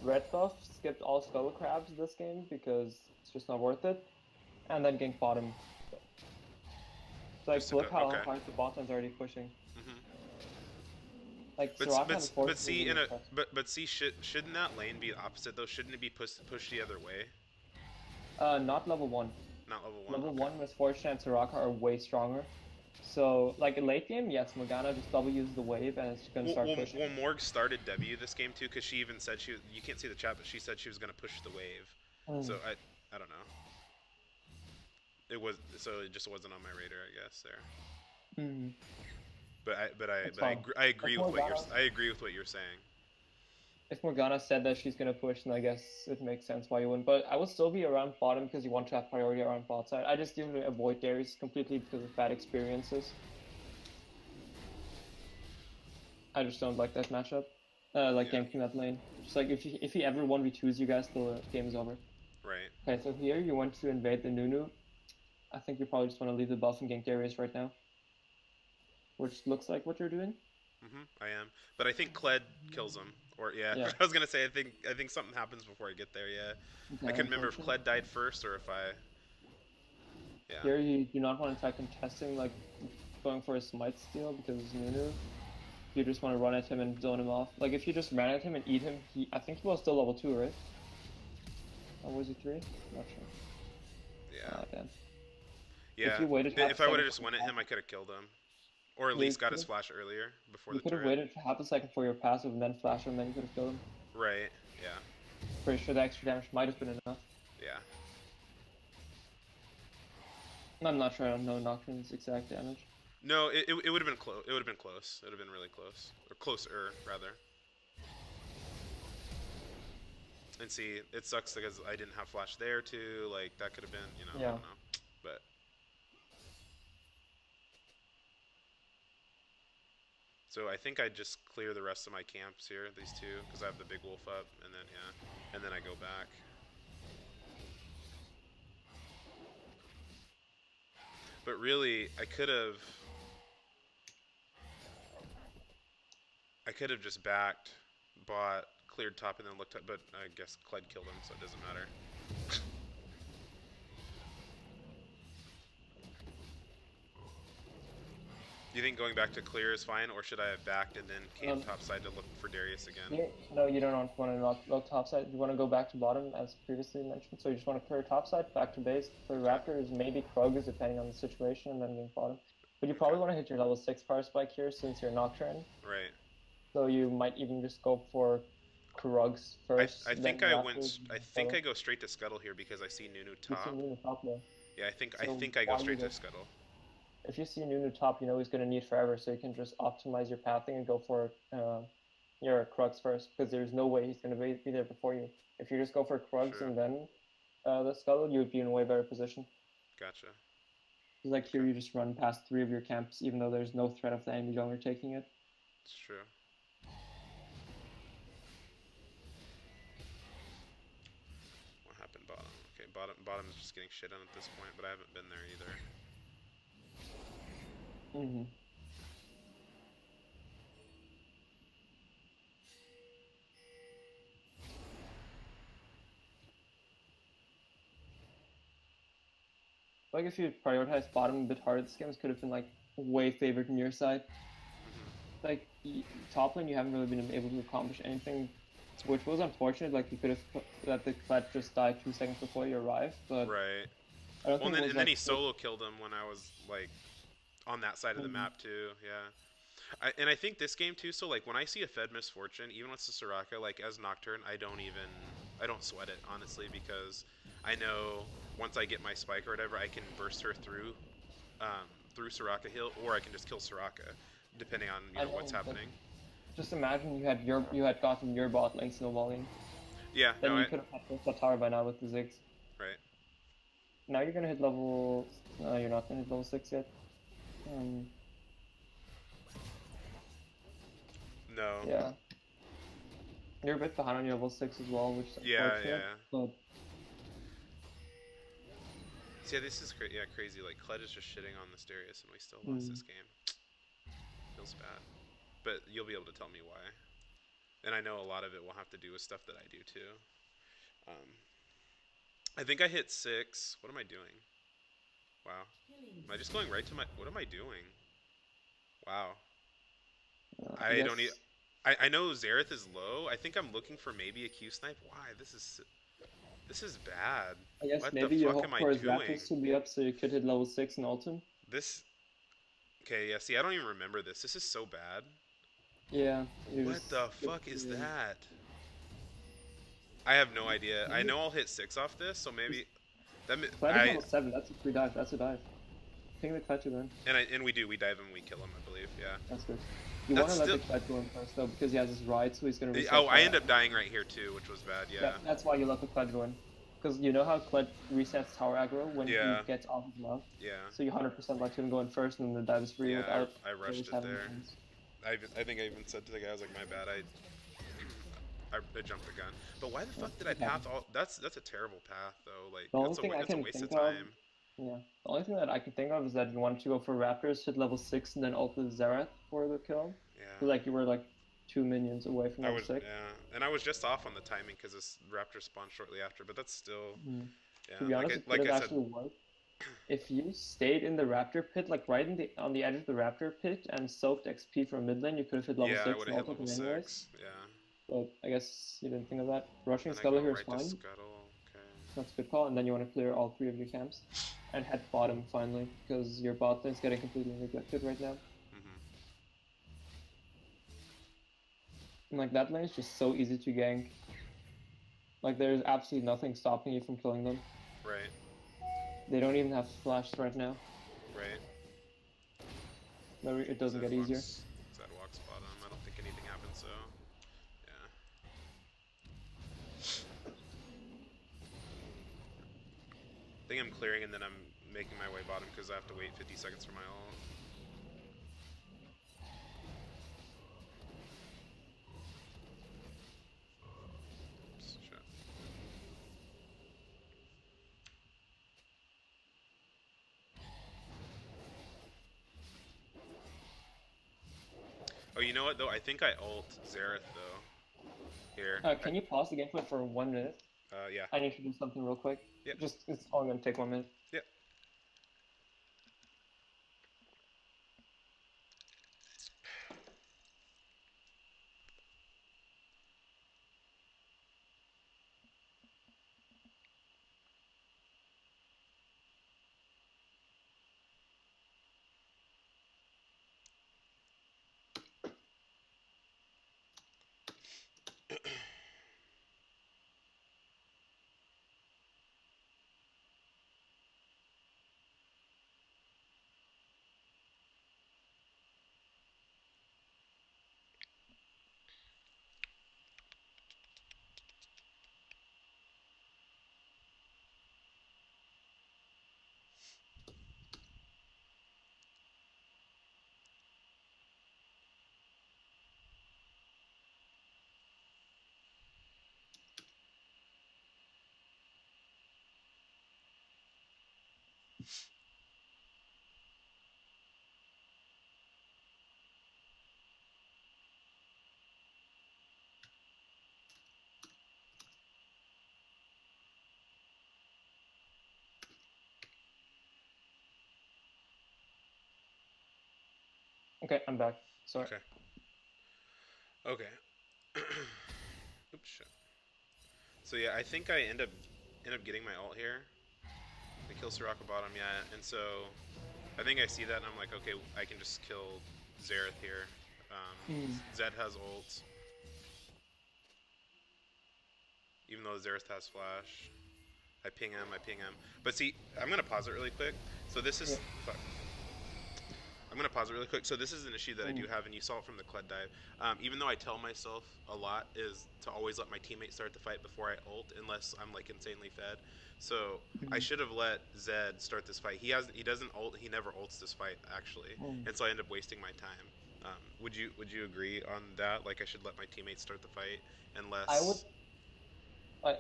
red buff, skipped all Skull Crabs this game because it's just not worth it, and then gank bottom. So Just like to go. look how Okay. hard the bot lane's already pushing. Mhm. Like But Soraka and but Force is see really in a impressive. but see shouldn't that lane be opposite though? Shouldn't it be pushed the other way? Not level one. Not level one. Level Okay. one Misfortune and Soraka are way stronger. So like in late game, yes, Morgana just W's the wave and it's gonna start pushing. Well, Morg started W this game too because she even said you can't see the chat, but she said she was gonna push the wave. Mm. So I don't know. It just wasn't on my radar, I guess there. Mm. It's fine. I If agree with what Morgana you're saying. if Morgana said that she's gonna push, then I guess it makes sense why you wouldn't. But I would still be around bottom because you want to have priority around bot side. I just usually avoid Darius completely because of bad experiences. I just don't like that matchup. Like Yeah. ganking that lane. Just like if he ever 1v2s you guys, the game is over. Right. Okay, so here you want to invade the Nunu. I think you probably just want to leave the buff and gank Darius right now, which looks like what you're doing. I am, but I think Kled kills him. Or yeah, Yeah. I was gonna say I think something happens before I get there. Yeah, I Okay, couldn't remember if unfortunate. Kled died first or if I. Yeah. Here you do not want to try contesting, like going for a smite steal because Nunu. You just want to run at him and zone him off. Like if you just ran at him and eat him, I think he was still level 2, right? Or was he 3? Not sure. Yeah. Damn. If Yeah. you waited half a If I would second have for just your went at him, I passive, could have killed him, or at you least got could his have flash earlier before you the could have turret. waited half a second for your passive and then flash him, then you could have killed him. Right. Yeah. Pretty sure the extra damage might have been enough. Yeah. I'm not sure. I don't know Nocturne's exact damage. No, it would have been close. It would have been close. It would have been really close, or closer rather. And see, it sucks because I didn't have flash there too. Like that could have been, I Yeah. don't know. But so I think I just clear the rest of my camps here, these two, because I have the big wolf up, and then yeah, and then I go back. But really, I could have just backed, bought, cleared top, and then looked up. But I guess Kled killed him, so it doesn't matter. Do you think going back to clear is fine, or should I have backed and then came Um. topside to look for Darius again? Here, no, you don't want to look top side. You want to go back to bottom as previously mentioned. So you just want to clear top side, back to base, clear Okay. Raptors, maybe Krugs depending on the situation, and then gank bottom. But you Okay. probably want to hit your level 6 power spike here since you're Nocturne. Right. So you might even just go for Krugs first, then Raptors, I and think I Scuttle. go straight to Scuttle here because I see Nunu You see top. Nunu top there. Yeah, I So think I go why you straight to go? Scuttle. If you see Nunu top, you know he's going to need forever, so you can just optimize your pathing and go for your Krugs first, because there's no way he's going to be there before you. If you just go for Krugs True. and then the Scuttle, you would be in a way better position. Gotcha. Like here, Okay. you just run past 3 of your camps, even though there's no threat of the enemy jungler taking it. It's true. What happened bottom? Okay, bottom is just getting shit on at this point, but I haven't been there either. Mm-hmm. Like if you prioritize bottom a bit harder, this game could have been like way favored on your side. Hmm. Like top lane, you haven't really been able to accomplish anything, which was unfortunate. Like you could have let the Kled just die 2 seconds before you arrived, but Right. I don't Well, think it was and then like. he solo killed him when I was like on that side of the Mhm. map too. Yeah. And I think this game too. So like when I see a Fed Misfortune, even with the Soraka, like as Nocturne, I don't sweat it honestly because I know once I get my spike or whatever, I can burst her um, through Soraka Hill, or I can just kill Soraka, depending on I what's know, but happening. just imagine you had gotten your bot lane snowballing. Yeah, no, Then you could have had the tower by now with the Ziggs. right. Now you're gonna hit level. No, you're not gonna hit level 6 yet. Um, No, yeah. You're a bit behind on your level 6 as well, which is yeah, unfortunate. yeah. But See, yeah, this is crazy. Like Kled is just shitting on the Darius, and we still lost mm, this game. Feels bad, but you'll be able to tell me why. And I know a lot of it will have to do with stuff that I do too. Um, I think I hit 6. What am I doing? Wow. Am I just going right to my? What am I doing? Wow. I I don't need. guess I know Xerath is low. I think I'm looking for maybe a Q snipe. Why? This is bad. I guess What the maybe you fuck am hope I for his doing? Raptors to be up so you could hit level 6 and ult him. This. Okay, yeah. See, I don't even remember this. This is so bad. Yeah, you What just the fuck is that? I have no idea. I maybe know I'll hit 6 off this, so just maybe that Kled is I level 7. That's a free dive. That's a dive. Ping the Kled to then. and we do. We dive him. We kill him. I believe. Yeah. That's good. You want That's to let still. the Kled go in first though, because he has his ride, so he's gonna Oh, reset I fast. end up dying right here too, which was bad. Yeah, Yeah. that's why you let the Kled go in. Because you know how Kled resets tower aggro when he Yeah. gets off his mount? Yeah. So you 100% let him go in first, and then the dive is free Yeah. without I rushed always it having there. things. I think I even said to the guy, I was like, my bad. I jumped the gun. But why the Yeah, fuck did I it path happens. all? That's a terrible path though. Like The only thing I it's a can waste of think of, time. yeah, the only thing that I can think of is that you wanted to go for Raptors, hit level 6, and then ult the Xerath for the kill. Yeah. So like you were like 2 minions away from I level was 6. yeah, and I was just off on the timing because this raptor spawned shortly after. But that's still Mm. To yeah. be honest, it could Like have I said, actually worked if you stayed in the Raptor pit, like right in the on the edge of the Raptor pit, and soaked XP from mid lane. You could have hit level yeah, I 6 would and have hit ulted level him anyways. 6. Yeah. But I guess you didn't think of that. Rushing Then I can Scuttle go here is right to fine. scuttle. Okay. That's a good call. And then you want to clear all 3 of your camps and head bottom finally, because your bot lane is getting completely neglected right now. Mhm. And like that lane is just so easy to gank. Like there's absolutely nothing stopping you from killing them. Right. They don't even have flash right now. Right. Maybe it doesn't Zed get easier. walks. Zed walks bottom. I don't think anything happens. So yeah. I think I'm clearing and then I'm making my way bottom because I have to wait 50 seconds for my ult. Oops, shit. Oh, you know what though? I think I ult Xerath though. Here. Can you pause the gameplay for 1 minute? Yeah. I need to do something real quick. Yep. Just, it's only gonna take 1 minute. Yep. Okay, I'm back. Sorry. Okay. Okay. Oops. Shit. So yeah, I think I end up getting my ult here. I kill Soraka bottom, yeah, and so I think I see that and I'm like, okay, I can just kill Xerath here. Hmm. Zed has ult. even though Xerath has flash. I ping him, I ping him. But see, I'm gonna pause it really quick. So this Yeah. is fuck. I'm gonna pause it really quick. So this is an issue that I Mm. do have, and you saw it from the Kled dive. Even though I tell myself a lot is to always let my teammate start the fight before I ult, unless I'm like insanely fed. So I Mm. should have let Zed start this fight. He doesn't ult. He never ults this fight actually, Mm. and so I end up wasting my time. Would you agree on that? Like I should let my teammate start the fight I would unless I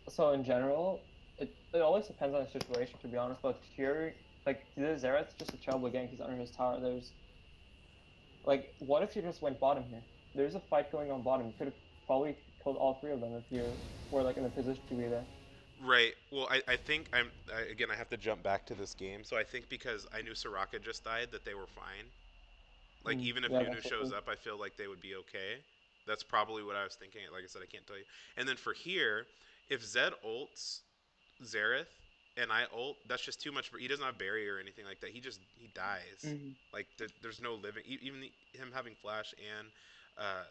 so in general, it always depends on the situation to be honest. But here, like the Xerath's just a terrible gank. He's under his tower. There's like, what if you just went bottom here? There's a fight going on bottom. You could have probably killed all three of them if you were like in a position to be there. right. Well, I think again I have to jump back to this game. So I think because I knew Soraka just died that they were fine. Like Mm. even if Yeah, Nunu that's the shows thing. up, I feel like they would be okay. That's probably what I was thinking. Like I said, I can't tell you. And then for here, if Zed ults Xerath and I ult, that's just too much. He doesn't have barrier or anything like that. He dies. Mm. Like there's no living. Even him having flash and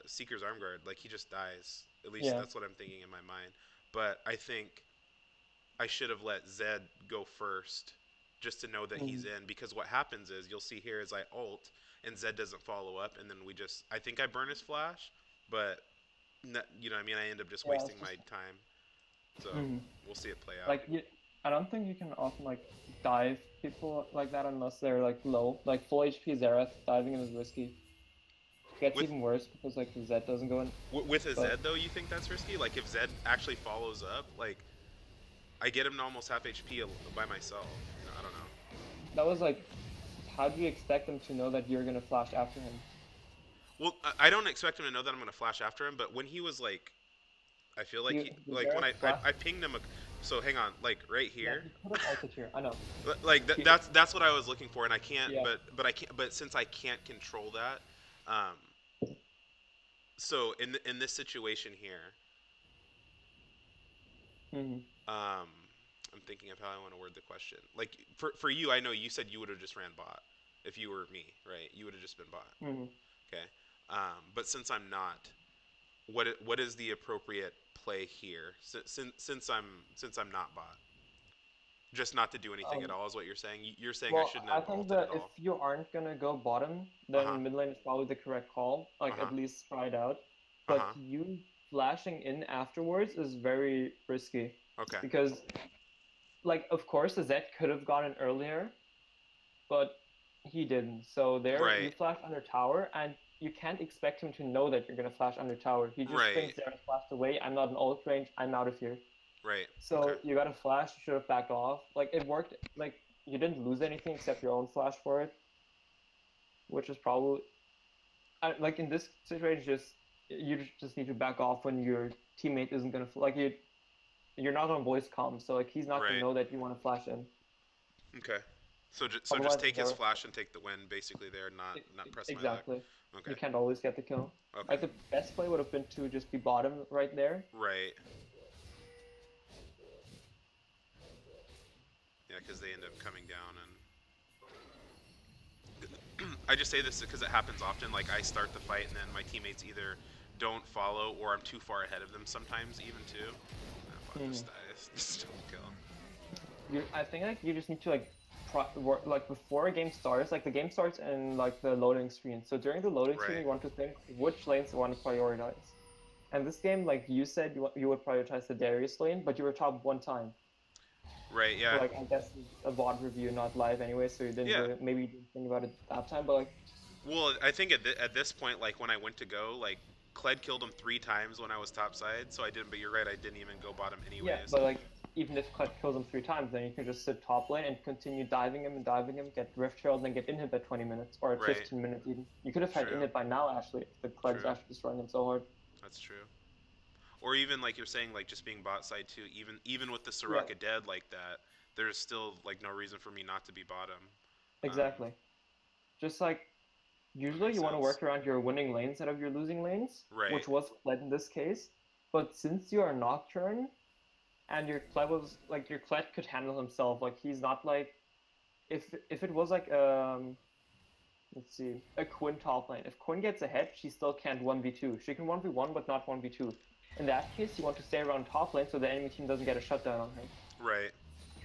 Seeker's arm guard, like he just dies. At least Yeah. that's what I'm thinking in my mind. But I think I should have let Zed go first just to know that he's Mm. in because what happens is you'll see here as I ult and Zed doesn't follow up and then we just I think I burn his flash, but you know what I mean I end up just Yeah, it's wasting just. my time. So Mm. we'll see it play out. Like you, I don't think you can often like dive people like that unless they're like low. Like full HP Xerath diving him is risky. Gets With even worse because like the Zed doesn't go in. with a But Zed though, you think that's risky? Like if Zed actually follows up, like I get him to almost half HP by myself. No, I don't know. that was like, how do you expect them to know that you're gonna flash after him? Well, I don't expect him to know that I'm going to flash after him, but when he was like I feel like he The like when Xerath flash. I pinged him. So hang on, like right Yeah, here, he could have ulted here. I know. like He, that's what I was looking for, and I can't. yeah. But I can't. But since I can't control that, um, so in this situation here, Mm-hmm. um, I'm thinking of how I want to word the question. Like for you, I know you said you would have just ran bot if you were me, right? You would have just been bot. Mm-hmm. Okay. But since I'm not, what is the appropriate play here? Since I'm not bot. Just not to do anything at Um, all is what you're saying. You're saying I well, shouldn't I have think ulted that at if all. you aren't gonna go bottom, Uh huh. then mid lane is probably the correct call. Uh Like huh. at least try it out. Uh But huh. you flashing in afterwards is very risky Okay. because, like, of course, the Zed could have gone in earlier, but he didn't. So there, you Right. flash under tower, and you can't expect him to know that you're gonna flash under tower. He just Right. thinks there flashed away. I'm not in ult range. I'm out of here. Right. Okay. So you got a flash. You should have backed off. Like it worked. Like you didn't lose anything except your own flash for it, which is probably like in this situation. Just you just need to back off when your teammate isn't gonna like you. You're not on voice comm, so like he's not gonna Right. know that you want to flash in. Okay. So just Otherwise, take his Zara, flash and take the win basically there, not press my luck. exactly. Okay. You can't always get the kill. Okay. Like the best play would have been to just be bottom right there. Right. Yeah, because they end up coming down and I just say this because it happens often. Like I start the fight and then my teammates either don't follow or I'm too far ahead of them sometimes even too. Ah, fuck, Hmm. just dies. Just don't kill. I think like you just need to like like before a game starts, like the game starts in like the loading screen. So during the loading screen, Right. you want to think which lanes you want to prioritize. And this game, like you said, you would prioritize the Darius lane, but you were top one time. Right. So Yeah. like I guess it's a VOD review, not live anyway, so you didn't Yeah. really maybe you didn't think about it that time, but like Well, I think at this point, like when I went to go, like Kled killed him 3 times when I was topside, so I didn't. But you're right, I didn't even go bottom yeah, anyways. but like even if Clutch kills him three times, then you can just sit top lane and continue diving him, get Rift Herald, and get inhib at 20 minutes or at Right. 15 minutes even. You could have had True. inhib by now actually if the Clutch is True. actually destroying him so hard. That's true. Or even like you're saying, like just being bot side too. Even with the Yeah, Soraka dead like that, there's still like no reason for me not to be bottom. Um, exactly. Just like that usually makes you want to sense. work around your winning lanes instead of your losing lanes, Right. which was Kled in this case. But since you are Nocturne and your Kled was like your Kled could handle himself, like he's not like if it was like let's see a Quinn top lane. If Quinn gets ahead, she still can't 1v2. She can 1v1 but not 1v2. in that case, you want to stay around top lane so the enemy team doesn't get a shutdown on him. Right.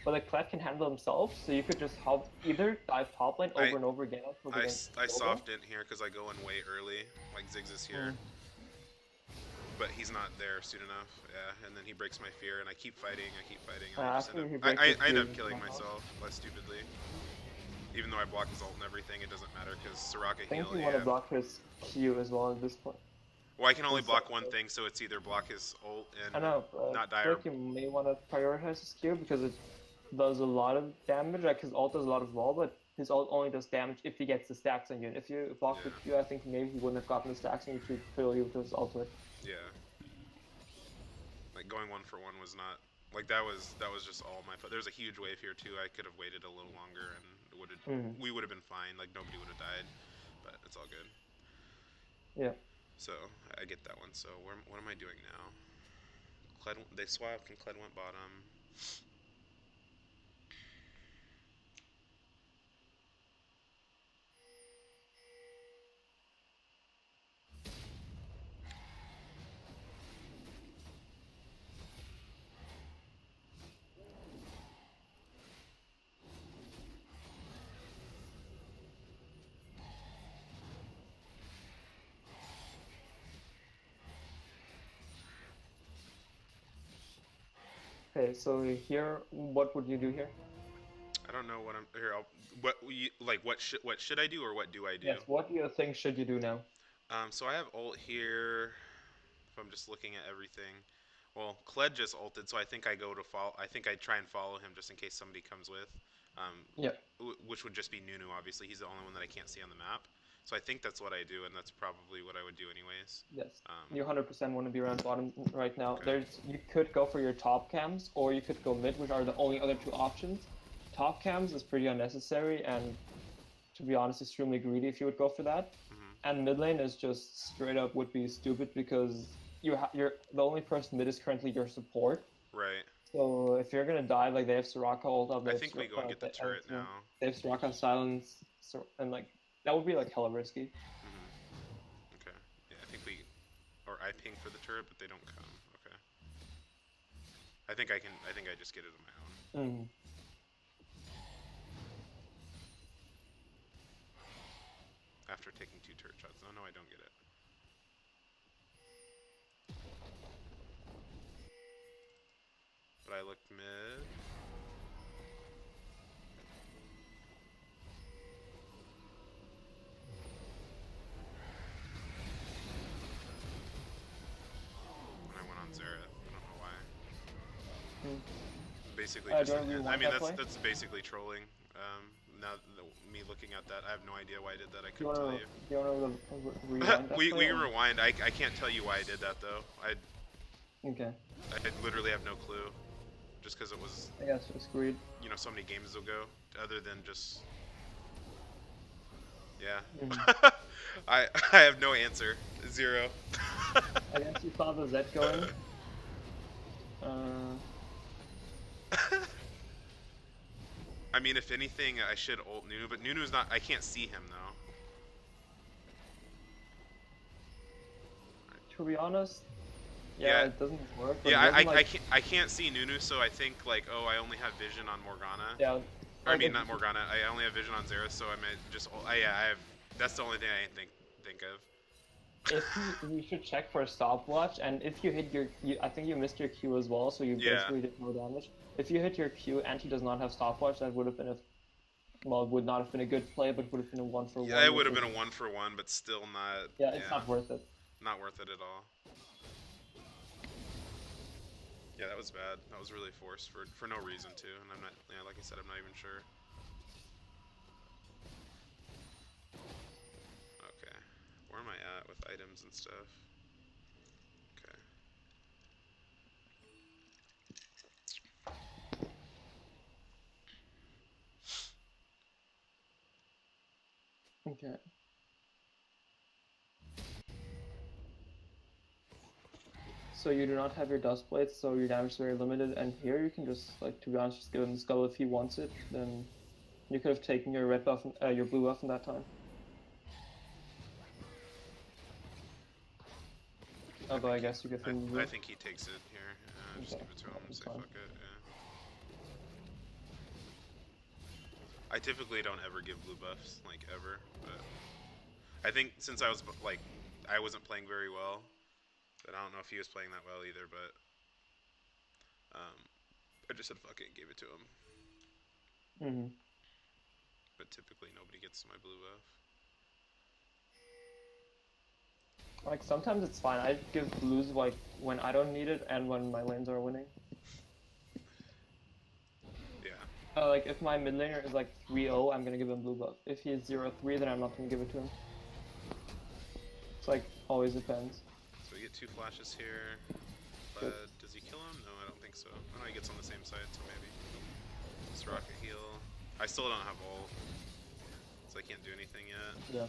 But like Kled can handle himself, so you could just hop either dive top lane I over and over again until they get I Nova. soft in here because I go in way early. Like Ziggs is here, Mm. but he's not there soon enough. Yeah, and then he breaks my fear, and I keep fighting. I keep fighting, and I just end After up he breaks his I end fear, up killing myself like stupidly. Even though I block his ult and everything, it doesn't matter because Soraka I think heal. you want to Yeah. block his Q as well at this point. Well, I can only Because block one thing, so it's either block his ult and I don't know, not I die feel or like you may want to prioritize his Q because it does a lot of damage. Like his ult does a lot of wall, but his ult only does damage if he gets the stacks on you. And if you block the yeah, Q, I think maybe he wouldn't have gotten the stacks on you to kill you with his ultimate. yeah. Like going 1-for-1 was not like that was just all my fault. There's a huge wave here too. I could have waited a little longer and Mm. we would have been fine. Like nobody would have died, but it's all good. Yeah. So I get that one. So what am I doing now? Kled, they swapped and Kled went bottom. Okay, so here, what would you do here? I don't know what I'm here. What should I do or what do I do? Yes, what do you think should you do now? So I have ult here. If I'm just looking at everything, well, Kled just ulted, so I think I go to follow. I think I try and follow him just in case somebody comes with, um, Yeah. which would just be Nunu. Obviously, he's the only one that I can't see on the map. So I think that's what I do, and that's probably what I would do anyways. Yes, Um, you 100% want to be around bottom right now. okay. You could go for your top cams or you could go mid, which are the only other two options. Top cams is pretty unnecessary and, to be honest, extremely greedy if you would go for that. Hmm. And mid lane is just straight up would be stupid because you're the only person mid is currently your support. Right. So if you're gonna die, like they have Soraka ult up, I think we go and get the turret now. they have Soraka silence, and like that would be like hella risky. Hmm. Okay. Yeah, I think we or I ping for the turret, but they don't come. Okay. I think I can. I think I just get it on my own. Mm. After taking 2 turret shots. Oh no, I don't get it. But I looked mid. And I went on Xerath. I don't know why. Mm. Basically, Do just. I really want I mean, that play? that's basically trolling. Now me looking at that, I have no idea why I did that. I Do you couldn't tell wanna you. do you wanna rewind that we play? can rewind. I can't tell you why I did that though. Okay. I literally have no clue. Just because it was I guess just greed. so many games ago. Other than just yeah. Mm. I have no answer. Zero. I guess you saw the Z going. I mean, if anything, I should ult Nunu, but Nunu's not. I can't see him though. To be honest, Yeah, it doesn't work. But yeah. it doesn't like I can't see Nunu, so I think like, oh, I only have vision on Morgana. yeah. Or, I Like mean, not Morgana. I only have vision on Xerath, so I might just. Yeah, I have. That's the only thing I think of. if you should check for a stopwatch, and if you hit I think you missed your Q as well, so you Yeah. basically did no damage. If you hit your Q and he does not have stopwatch, that would have been would not have been a good play, but would have been a 1-for-1. Yeah, it would have been a 1-for-1, but still not. Yeah, it's not worth it. Not worth it at all. Yeah, that was bad. That was really forced for no reason too, and I'm not. Yeah, like I said, I'm not even sure. Okay, where am I at with items and stuff? Okay. Okay. So you do not have your dust plates, so your damage is very limited. And here you can just, like, to be honest, just give him the skull if he wants it. Then you could have taken your red buff, your blue buff in that time. Although I guess you could I, remove I it. think he takes it here. Just Okay, give it to yeah, him. that's Say fine. fuck it. Yeah. I typically don't ever give blue buffs, like ever, but I think since I was like, I wasn't playing very well, but I don't know if he was playing that well either, but I just said fuck it and gave it to him. Mm-hmm. But typically nobody gets my blue buff. Like sometimes it's fine. I give blues like when I don't need it and when my lanes are winning. Yeah. Like if my mid laner is like 3-0, I'm gonna give him blue buff. If he is 0-3, then I'm not gonna give it to him. It's like always depends. So we get 2 flashes here. Good. Does he kill him? No, I don't think so. Oh no, he gets on the same side, so maybe. Just rocket heal. I still don't have ult, so I can't do anything yet. Yeah.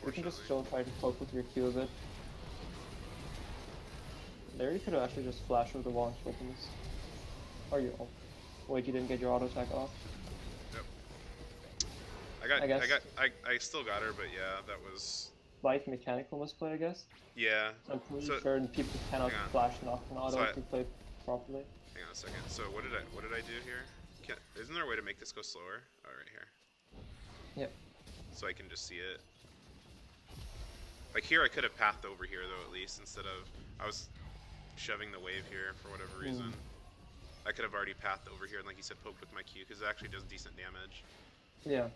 You can just still try to poke with your Q a bit. There you could have actually just flashed with the launch weapons. Or you ult. Wait, you didn't get your auto attack off? Yep. I still got her, but yeah, that was... Slight mechanical misplay, I guess. Yeah. I'm pretty So, sure people cannot flash Noct and auto if you play properly. Hang on a second. So what did I do here? Isn't there a way to make this go slower? Oh, right here. Yep. So I can just see it. Like here, I could have pathed over here though, at least instead of I was shoving the wave here for whatever reason. I could have already pathed over here and, like you said, poked with my Q because it actually does decent damage. Yeah.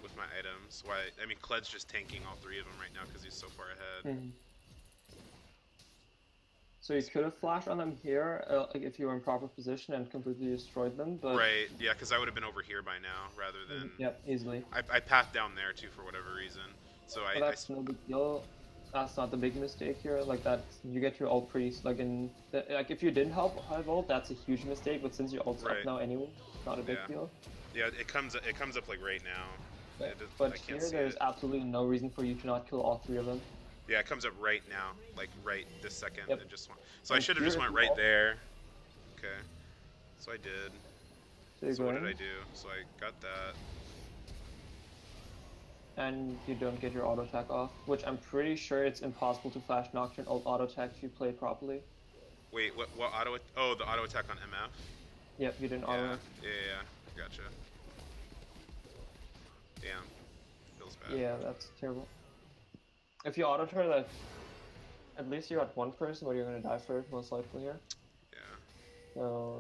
With my items. I mean, Kled's just tanking all 3 of them right now because he's so far ahead. So you could have flashed on them here, like if you were in proper position and completely destroyed them, but... Right, yeah, because I would have been over here by now, rather than... Yep, easily. I pathed down there, too, for whatever reason. So but that's no big deal. That's not the big mistake here, like that, you get your ult pretty, like if you didn't have ult, that's a huge mistake, but since your ult's up now anyway, it's not a big deal. Yeah, it comes up like right now. But here, there's absolutely no reason for you to not kill all 3 of them. Yeah, it comes up right now, like right this second. Yep. It just went. So I should have just went right there. Okay. So I did. So what did I do? So I got that. And you don't get your auto attack off, which I'm pretty sure it's impossible to flash Noct and auto attack if you play properly. Wait, what auto? Oh, the auto attack on MF. Yep, you didn't auto. Yeah, gotcha. Damn, feels bad. Yeah, that's terrible. If you auto turn that, at least you got 1 person, but you're gonna die first, most likely here. Yeah. So,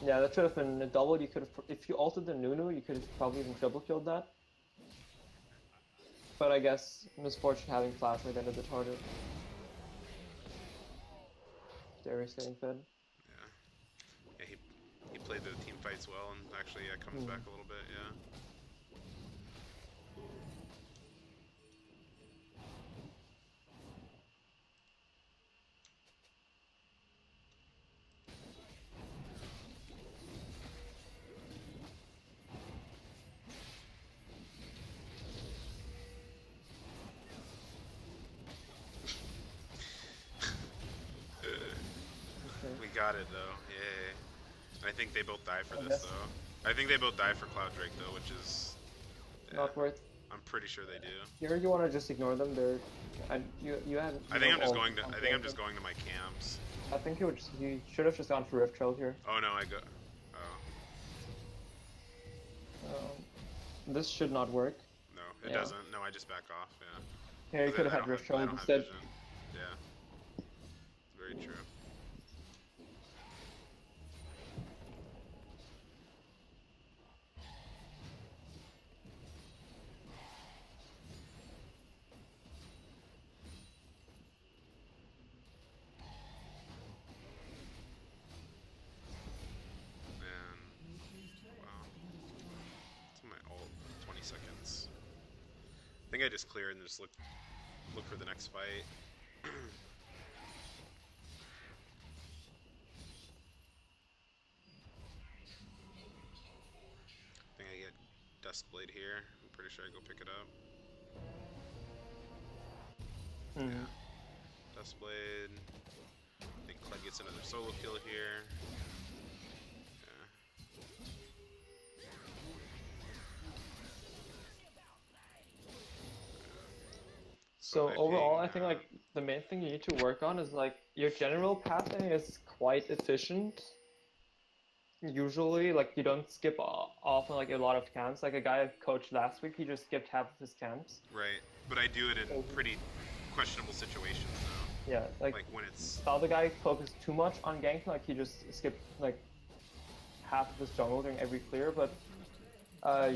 yeah, that should have been a double. You could have, if you ulted the Nunu, you could have probably even triple killed that. But I guess misfortune having flash right ended the target. Darius getting fed. Yeah, he played the team fights well, and actually comes back a little bit. Yeah. We got it though, yay. I think they both die for this though. I think they both die for Cloud Drake though, which is... Not worth. I'm pretty sure they do. Here you want to just ignore them, they're... you have... I think I'm just going to my camps. I think you should have just gone for Rift Trail here. Oh no, I go... This should not work. No, it doesn't. No, I just back off, yeah. Here you could have had Rift Trail instead. Yeah. Very true. Seconds. I think I just clear and just look for the next fight. I think I get Duskblade here. I'm pretty sure I go pick it up. Yeah. Duskblade. I think Kled gets another solo kill here. But So I overall, think I think like the main thing you need to work on is like your general passing is quite efficient. Usually, like you don't skip often like a lot of camps. Like a guy I coached last week, he just skipped half of his camps. right. But I do it in So, pretty questionable situations yeah, though, like like when it's the other guy focused too much on ganking, like he just skipped like half of his jungle during every clear. But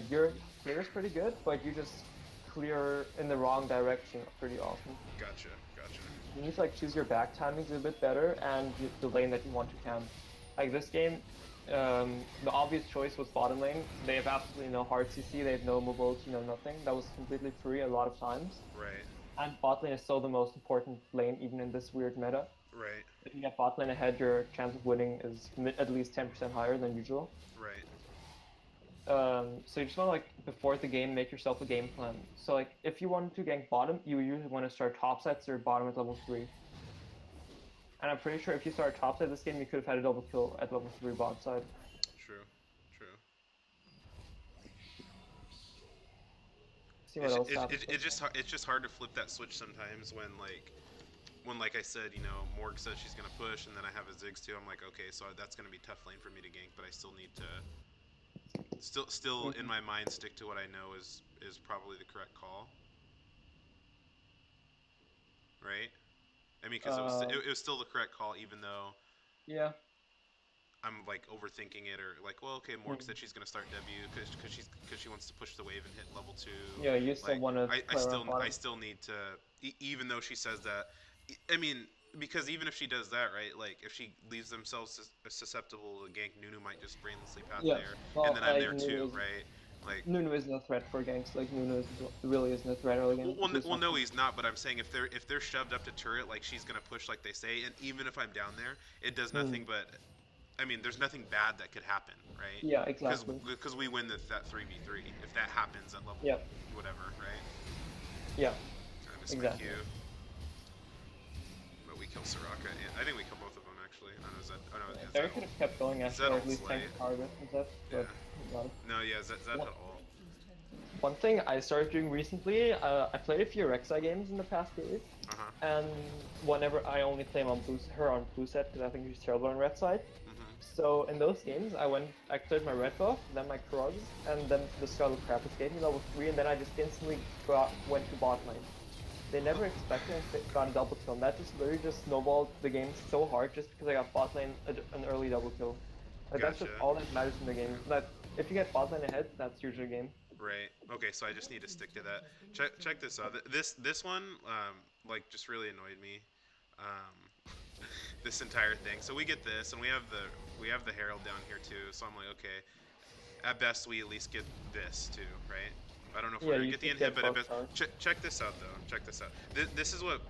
your clear is pretty good, but you just clear in the wrong direction pretty often. gotcha, gotcha. You need to like choose your back timings a bit better and the lane that you want to camp. Like this game, the obvious choice was bottom lane. They have absolutely no hard CC, they have no mobility, no nothing. That was completely free a lot of times. Right, And bot lane is still the most important lane, even in this weird meta. right, If you get bot lane ahead, your chance of winning is at least 10% higher than usual. right. So you just want to like before the game make yourself a game plan. So like if you want to gank bottom, you usually want to start top sets or bottom at level 3. And I'm pretty sure if you start top side this game, you could have had a double kill at level 3 bot side. True, true. See what else It's just hard to flip that switch sometimes when like I said, you know, Morg says she's gonna push, and then I have a Ziggs too. I'm like, okay, so that's gonna be tough lane for me to gank, but I still need to still in Mm-hmm. my mind stick to what I know is probably the correct call, right? I mean, because Uh, it was still the correct call, even though yeah. I'm like overthinking it, or like, well, okay, Morg Mm. said she's gonna start W because she wants to push the wave and hit level 2. Yeah, you still Like, want to play around I bottom. still need to, even though she says that. I mean, because even if she does that, right? Like, if she leaves themselves susceptible to gank, Nunu might just brainlessly path Yeah. there, and Well, then I'm like there too, right? Like, Nunu isn't a threat for ganks. Like Nunu really isn't a threat early game. At least well, not. no, he's not. But I'm saying if they're shoved up to turret, like she's gonna push like they say, and even if I'm down there, it does Mm. nothing but I mean, there's nothing bad that could happen, right? Yeah, exactly. Because we win that 3v3 if that happens at level Yeah. whatever, right? Yeah. I missed my Q, Exactly. but we kill Soraka. And I think we kill both of them actually. I don't know, Zed. Oh no, Yeah, is Barry that could all? have kept going Is after that all at least Slay? 10 targets and stuff, Yeah. but got it. No, yeah, Zed had One, all. one thing I started doing recently, I played a few Rek'Sai games in the past days, Uh huh. and whenever I only play him on her on blue set because I think she's terrible on red side. Mhm. So in those games, I cleared my red buff, then my Krugs, and then the Scarlet Krampus gave me level 3, and then I just instantly went to bot lane. They never expected and got a double kill, and that just literally just snowballed the game so hard just because I got bot lane an early double kill. Like that's just Gotcha. all that matters in the game. That if you get bot lane ahead, that's usually a game. Right. Okay, so I just need to stick to that. Check this out. This one like just really annoyed me. Um, this entire thing. So we get this, and we have the Herald down here too. So I'm like, okay, at best we at least get this too, right? I don't know if Yeah, we're gonna you get the should inhib, get but at both best, stars. check this out though. Check this out. This is what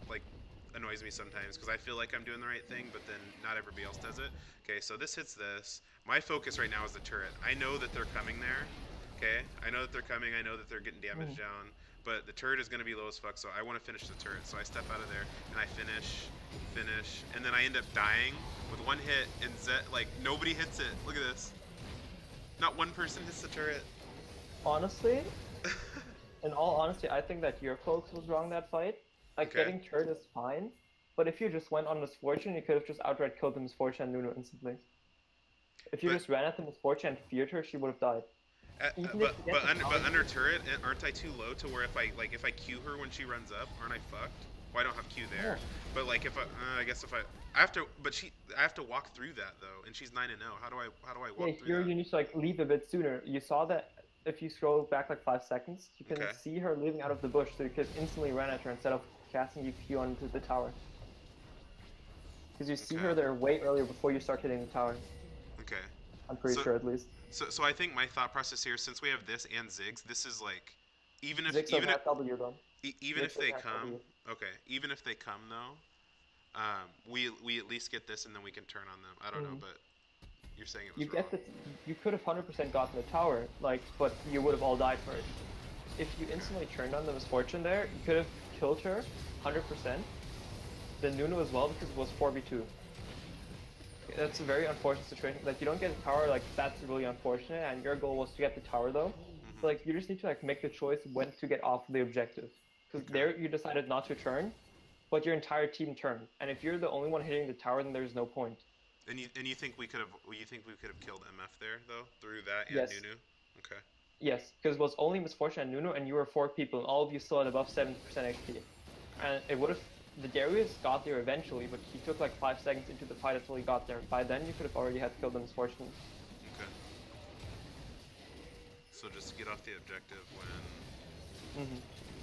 like annoys me sometimes because I feel like I'm doing the right thing, but then not everybody else does it. Okay, so this hits this. My focus right now is the turret. I know that they're coming there. Okay, I know that they're coming. I know that they're getting damage Mm. down. But the turret is going to be low as fuck, so I want to finish the turret. So I step out of there and I finish, and then I end up dying with one hit. And Zed, like nobody hits it. Look at this. Not one person hits the turret. Honestly, in all honesty, I think that your folks was wrong that fight. Like Okay, getting turret is fine, but if you just went on Misfortune, you could have just outright killed the Misfortune and Nuno instantly. If you but just ran at the Misfortune and feared her, she would have died. Even if you get the but tower, under turret, aren't I too low to where if I Q her when she runs up, aren't I fucked? Well, I don't have Q there, no. but like if I guess if I have to, but I have to walk through that though, and she's 9-0. How do I Yeah, walk through here that? you need to like leave a bit sooner. You saw that if you scroll back like 5 seconds, you can Okay, see her leaving out of the bush, so you could instantly run at her instead of casting UQ onto the tower. Because you see okay, her there way earlier before you start hitting the tower. okay. I'm pretty So sure at least. so I think my thought process here, since we have this and Ziggs, this is like Ziggs doesn't have W though. even Ziggs if they doesn't have come, W. okay, even if they come though, we at least get this and then we can turn on them. I don't know, Mm. but you're saying it You was get wrong. that you could have 100% gotten the tower, like, but you would have all died first. If you Okay. instantly turned on the Misfortune there, you could have killed her 100%. Then Nuno as well because it was 4v2. That's a very unfortunate situation. Like you don't get a tower, like that's really unfortunate. And your goal was to get the tower though. So Mhm. like you just need to like make the choice when to get off the objective. Because Okay. there you decided not to turn, but your entire team turned. And if you're the only one hitting the tower, then there's no point. And you think we could have killed MF there though through that and Yes. Nunu? Okay. Yes, because it was only Misfortune and Nuno, and you were 4 people, and all of you still had above 70% HP. Okay. And it would have. The Darius got there eventually, but he took like 5 seconds into the fight until he got there. By then, you could have already had killed the Misfortune. Okay. So just get off the objective when. Hmm.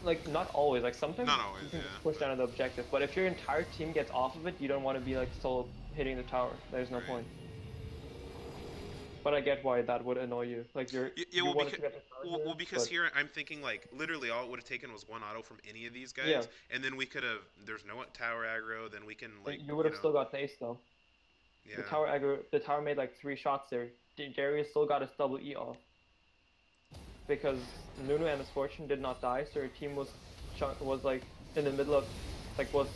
Like, not always. Like, sometimes Not always, you can yeah. just push down to the objective, but if your entire team gets off of it, you don't want to be like still hitting the tower. There's no Right. point. But I get why that would annoy you. Like, Yeah, you well, wanted to get the tower well, here, because but here I'm thinking like literally all it would have taken was one auto from any of these yeah, guys, and then we could have. There's no tower aggro. Then we can like you would have still got the ace though. yeah. The tower made like 3 shots there. Darius still got his double E off because Nunu and Misfortune did not die, so your team was like in the middle of like was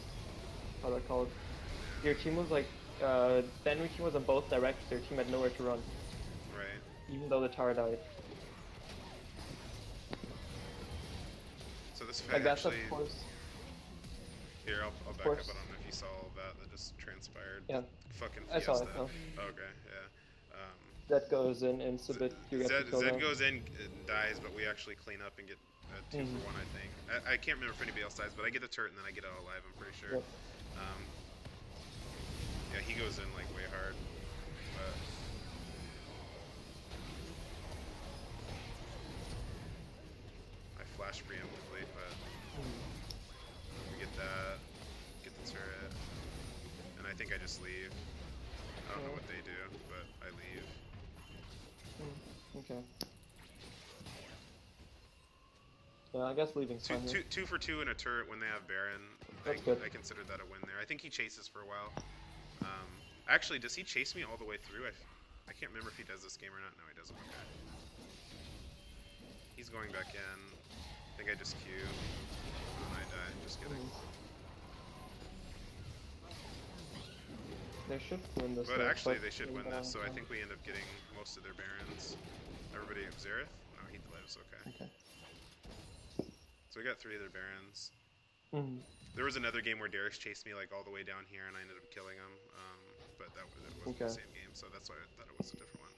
how do I call it? Your team was like the enemy team was in both directions. Your team had nowhere to run, Right. even though the tower died. So this Like fight that's of actually course, here I'll of back up. course, I don't know if you saw all that just transpired. yeah. Fucking I saw Fiesta. it though. Okay, yeah. That goes in Insubit, you get the kill Zed down. goes in and dies, but we actually clean up and get a 2 for 1, I think. I can't remember if anybody else dies, but I get the turret and then I get out alive, I'm pretty sure. Yep. Um, yeah, he goes in like way hard. But I flash preemptively, but we get that, get the turret, and I think I just leave. I don't know what they do, but I leave. Okay. Yeah, I guess leaving's fine here. Two for 2 in a turret when they have Baron. That's good. I consider that a win there. I think he chases for a while. Actually, does he chase me all the way through? I can't remember if he does this game or not. No, he doesn't. Okay. He's going back in. I think I just Q. And I die. Just kidding. They should win this. But though, actually, but they should win this, so I yeah. think we end up getting most of their Barons. Everybody, Xerath? No, he lives. Okay. Okay. So we got 3 of their Barons. Mm-hmm. There was another game where Darius chased me like all the way down here, and I ended up killing him. But it wasn't the same game, so that's why I thought it was a different one.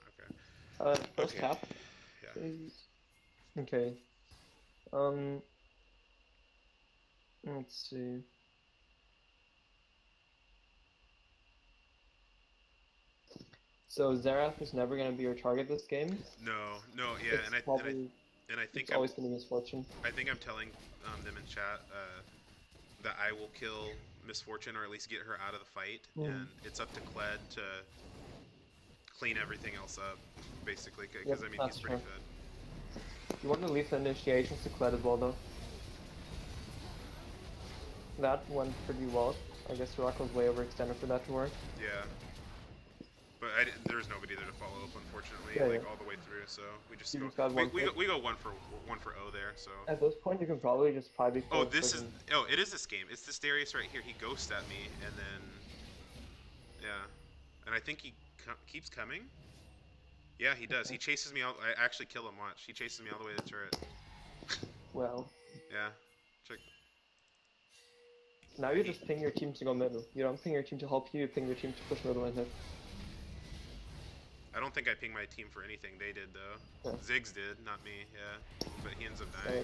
Okay. First Okay. cap. Yeah. Please. Okay. Let's see. So Xerath is never gonna be your target this game. No, yeah, It's and I probably think it's always gonna be Misfortune. I think I'm telling them in chat that I will kill Misfortune or at least get her out of the fight, and it's up to Kled to clean everything else up, basically, because I mean he's pretty good. You want to leave the initiations to Kled as well, though. That went pretty well. I guess Rock was way overextended for that to work. Yeah. But there was nobody there to follow up, unfortunately, all the way through. So we just we go one for O there. So at this point, you can probably just 5v4. Oh, it is this game. It's this Darius right here. He ghosts at me, and then yeah, and I think he keeps coming. Yeah, he does. He chases me out. I actually kill him. Watch. He chases me all the way to the turret. Well. Yeah. Check. Now you just ping your team to go middle. You don't ping your team to help you. You ping your team to push middle and hit. I don't think I pinged my team for anything. They did though. Yeah. Ziggs did, not me. Yeah, but he ends up dying.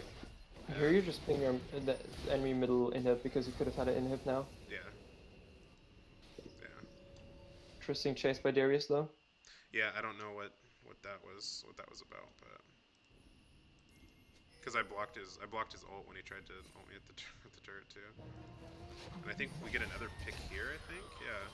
Yeah. Here you just ping the enemy middle inhib because you could have had an inhib now. Yeah. Yeah. Interesting chase by Darius though. Yeah, I don't know what that was about, but because I blocked his ult when he tried to ult me at the turret too. And I think we get another pick here. I think, yeah.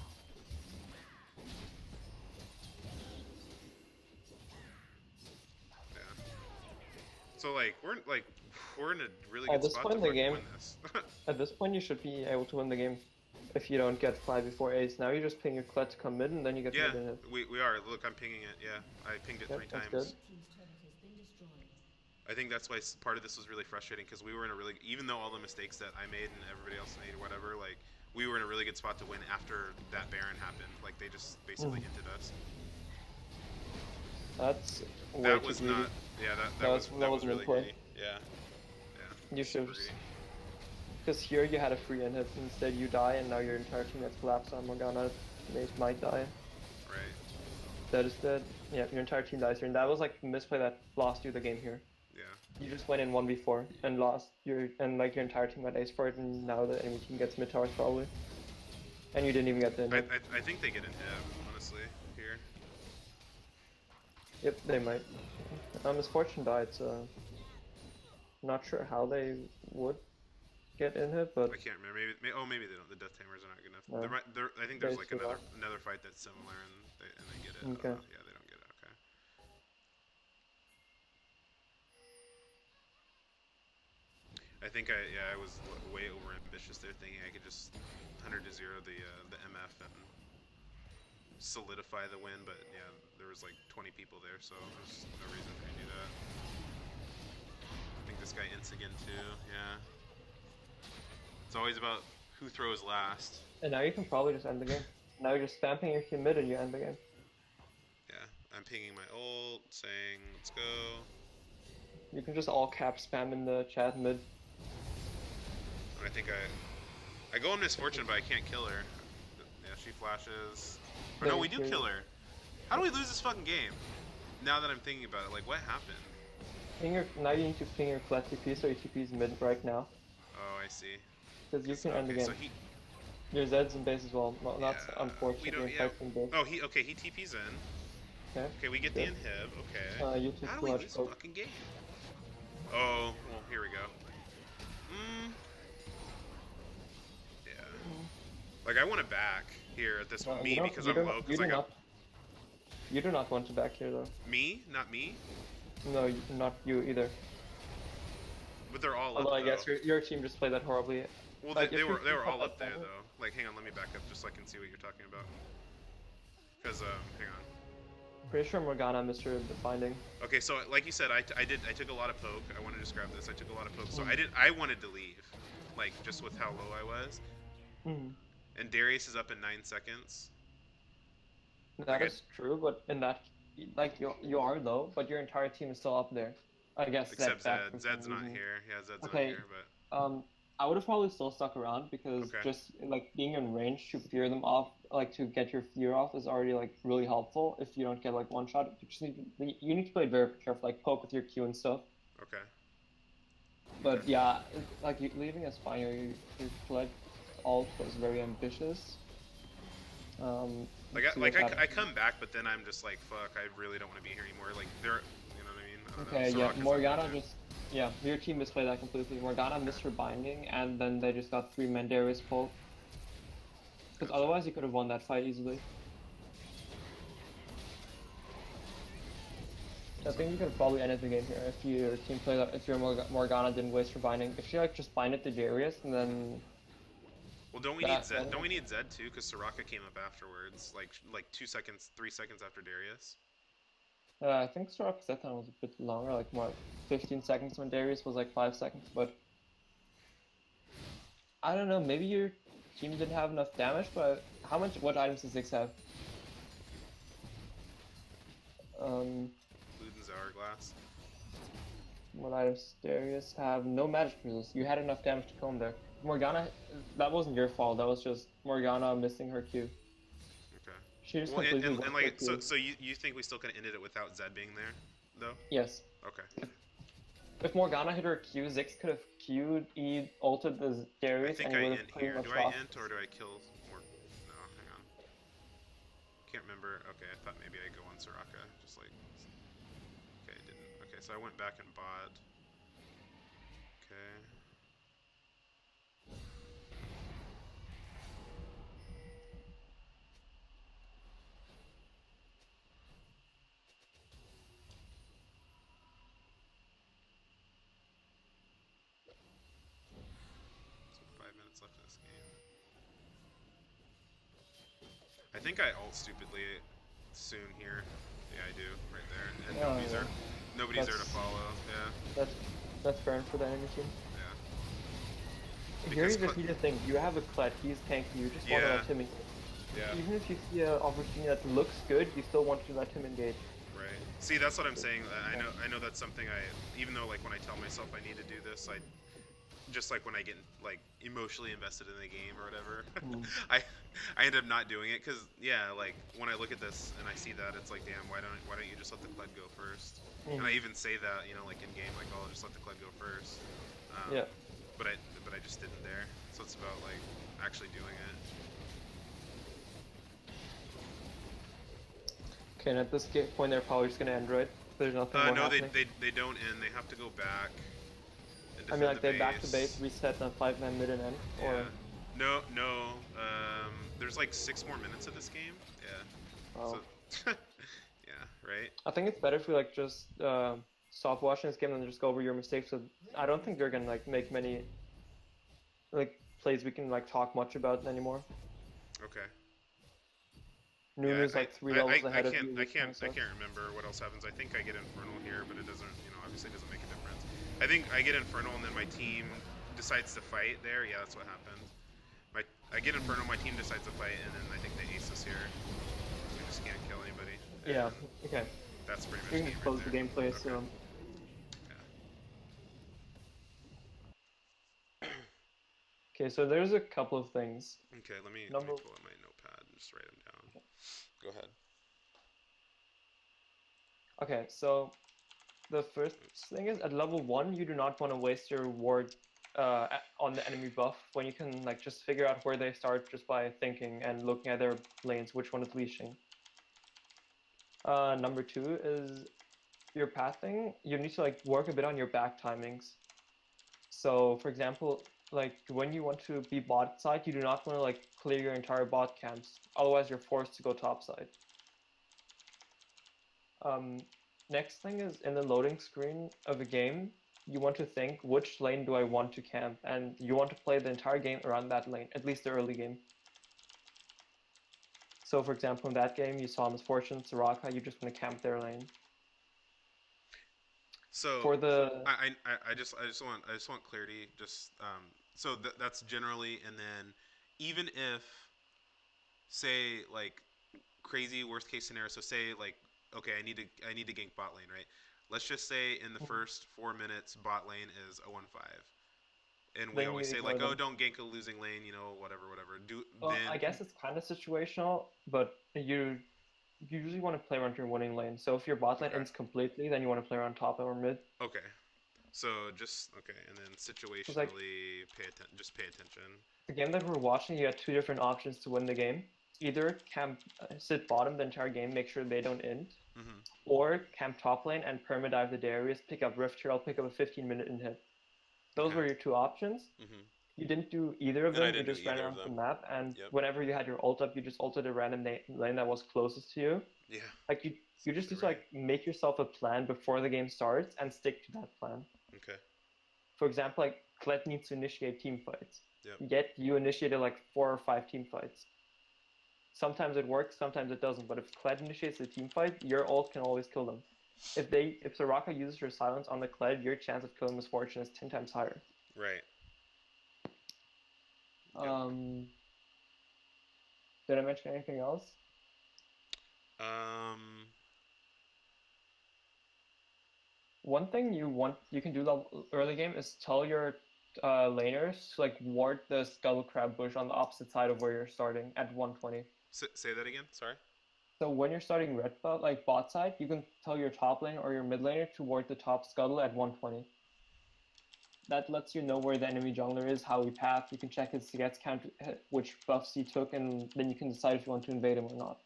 So like we're in a really good spot to win this. At this point, you should be able to win the game. If you don't get 5v4 ace, now you just ping your Kled to come mid, and then you get yeah, mid in it. we are. Look, I'm pinging it. Yeah, I pinged it 3 times. Good. I think that's why part of this was really frustrating because we were in a really, even though all the mistakes that I made and everybody else made or whatever, like we were in a really good spot to win after that Baron happened. Like they just basically hinted us. That's way that was too greedy. Not. Yeah, that was really greedy. Yeah. Yeah. You should Because here you had a free inhib, instead you die, and now your entire team gets collapsed on Morgana. Mate might die. Right. That is dead. Yeah, your entire team dies here, and that was like the misplay that lost you the game here. Yeah. You just went in 1v4 and lost like your entire team got ace for it, and now the enemy team gets mid towers probably. And you didn't even get the inhib. I think they get an hit, honestly, here. Yep, they might. Misfortune died, so not sure how they would get inhib, but I can't remember. Maybe they don't. The Death Tamers are not good enough. no, I think there's like still another fight that's similar, and they get it. Okay. Yeah, they don't get it. Okay. I think I was way over ambitious there, thinking I could just 100 to 0 the MF and solidify the win, but yeah, there was like 20 people there, so there's no reason for me to do that. I think this guy ints again too. Yeah. It's always about who throws last. And now you can probably just end the game. Now you're just spamming your Q mid and you end the game. Yeah, I'm pinging my ult, saying let's go. You can just all cap spam in the chat mid. I think I go on Misfortune, but I can't kill her. Yeah, she flashes. Or no, we do kill her. How do we lose this fucking game? Now that I'm thinking about it, like what happened? Now you need to ping your flat TP, so your TP is mid right now. Oh, I see. Because you can end the game. So your Zed's in base as well. Well, yeah, that's unfortunate. In base. Oh, he TP's in. Okay, we get the inhib. Okay. You took How do too we much lose poke. the fucking game? Oh, well, here we go. Yeah. Like I want to back here at this one. Me because I'm low. Because I got. You do not want to back here though. Me? Not me? No, not you either. But they're all Although up, I guess your team just played that horribly. Well, like, they were all up there though. Like, hang on, let me back up just so I can see what you're talking about. Because hang on. Pretty sure Morgana missed her binding. Okay, so like you said, I took a lot of poke. I want to just grab this. I took a lot of poke, so I wanted to leave, like just with how low I was. And Darius is up in 9 seconds. That is true, but in that, like you are low, but your entire team is still up there. I guess. Except Zed. Zed's not here. Yeah, Zed's not here, but. I would have probably still stuck around because just like being in range to fear them off, like to get your fear off, is already like really helpful. If you don't get like one shot, you need to play very careful, like poke with your Q and stuff. Okay. But yeah, like leaving a fine. Your flood ult was very ambitious. I come back, but then I'm just like, fuck, I really don't want to be here anymore. Like they're, you know what I mean? Okay, yeah, Morgana just. Yeah, your team misplayed that completely. Morgana missed her binding, and then they just got 3 men Darius pulled. Because otherwise you could have won that fight easily. I think you could have probably ended the game here if your team played if your Morgana didn't waste her binding. If she like just binded the Darius and then. Well, don't we need Zed? Don't we need Zed too? Because Soraka came up afterwards, like 2 seconds, 3 seconds after Darius. I think Soraka's set time was a bit longer, like more 15 seconds when Darius was like 5 seconds, but I don't know, maybe your team didn't have enough damage, but what items does Ziggs have? Luden's Hourglass. What items does Darius have? No magic resist. You had enough damage to kill him there. Morgana, that wasn't your fault, that was just Morgana missing her Q. She just so you think we still could have ended it without Zed being there, though? Yes. Okay. If Morgana hit her Q, Ziggs could have Q'd, ulted the Darius, and would have pretty much lost. Do I int or do I kill more? No, hang on. Can't remember. Okay, I thought maybe I'd go on Soraka, just like. Okay, I didn't. Okay, so I went back and bought. Okay. Left in this game. I think I ult stupidly soon here. Yeah, I do right there. And nobody's there to follow. Yeah. That's fair for the enemy team. Yeah. Here you just need to think. You have a Kled. He's tanky. You just want to let him engage. Yeah. Even if you see an opportunity that looks good, you still want to let him engage. Right. See, that's what I'm saying. I know that's something even though like when I tell myself I need to do this, just like when I get like emotionally invested in the game or whatever, Mm. I end up not doing it because yeah, like when I look at this and I see that, it's like, damn, why don't you just let the Kled go first? And I Mm. even say that, like in game, like, oh, just let the Kled go first. Um, Yeah. but I just didn't there. So it's about like actually doing it. Okay, and at this point, they're probably just gonna end, right? There's nothing more No, happening. they don't end. They have to go back and I mean, defend the like they back to base, base. reset, then 5-man mid and end, Yeah. or No. There's like 6 more minutes of this game. Yeah. So, oh, yeah, right. I think it's better if we like just stop watching this game and just go over your mistakes. So I don't think they're gonna like make many like plays we can like talk much about anymore. Okay. Yeah, Nunu's like three levels I ahead of can't you, which kind of I sucks. can't remember what else happens. I think I get Infernal here, but it doesn't, obviously doesn't make a difference. I think I get Infernal and then my team decides to fight there. Yeah, that's what happened. I get Infernal, my team decides to fight, and then I think they ace us here. We just can't kill anybody, Yeah. and Okay. that's pretty We much can game just right close the there. gameplay. Okay. So Yeah. okay, so there's a couple of things. Okay, let me Number pull up my notepad and just write them down. Go ahead. okay, so the first Oops. thing is at level 1, you do not want to waste your ward on the enemy buff when you can like just figure out where they start just by thinking and looking at their lanes, which one is leashing. Number 2 is your pathing. You need to like work a bit on your back timings. So for example, like when you want to be bot side, you do not want to like clear your entire bot camps. Otherwise, you're forced to go top side. Um, Next thing is in the loading screen of a game, you want to think which lane do I want to camp, and you want to play the entire game around that lane, at least the early game. So for example, in that game, you saw Misfortune, Soraka, you just want to camp their lane. So For the I just want clarity. Just so that's generally, and then even if, say, like, crazy worst case scenario. So say, like, okay, I need to gank bot lane, right? Let's just say in the first 4 minutes, bot lane is 0-5, and we then always you say ignore like, oh, them. don't gank a losing lane, whatever. Do Well, I then guess it's kind of situational, but you usually want to play around your winning lane. So if your bot lane okay, ends completely, then you want to play around top or mid. okay. So just okay, and then Because like situationally just pay attention. the game that we're watching, you had two different options to win the game. Either camp sit bottom the entire game, make sure they don't end, Mm-hmm. or camp top lane and permadive the Darius, pick up Rift Herald, pick up a 15-minute in hit. Those Okay. were your two options. Mm-hmm. You didn't do either of And I them. You didn't do just ran either of around the them. map, and Yep. whenever you had your ult up, you just ulted a random lane that was closest to you. Yeah. Like you just You're need to right. like make yourself a plan before the game starts and stick to that plan. Okay. For example, like Kled needs to initiate team fights. Yep. Yet you initiated like 4 or 5 team fights. Sometimes it works, sometimes it doesn't. But if Kled initiates a team fight, your ult can always kill them. If Soraka uses her silence on the Kled, your chance of killing Misfortune is 10 times higher. Right. Yep. Um, did I mention anything else? Um. One thing you can do early game is tell your laners to like ward the skull crab bush on the opposite side of where you're starting at 120. Say that again. Sorry. So when you're starting red bot, like bot side, you can tell your top lane or your mid laner to ward the top scuttle at 120. That lets you know where the enemy jungler is, how he path. You can check his gets count, which buffs he took, and then you can decide if you want to invade him or not,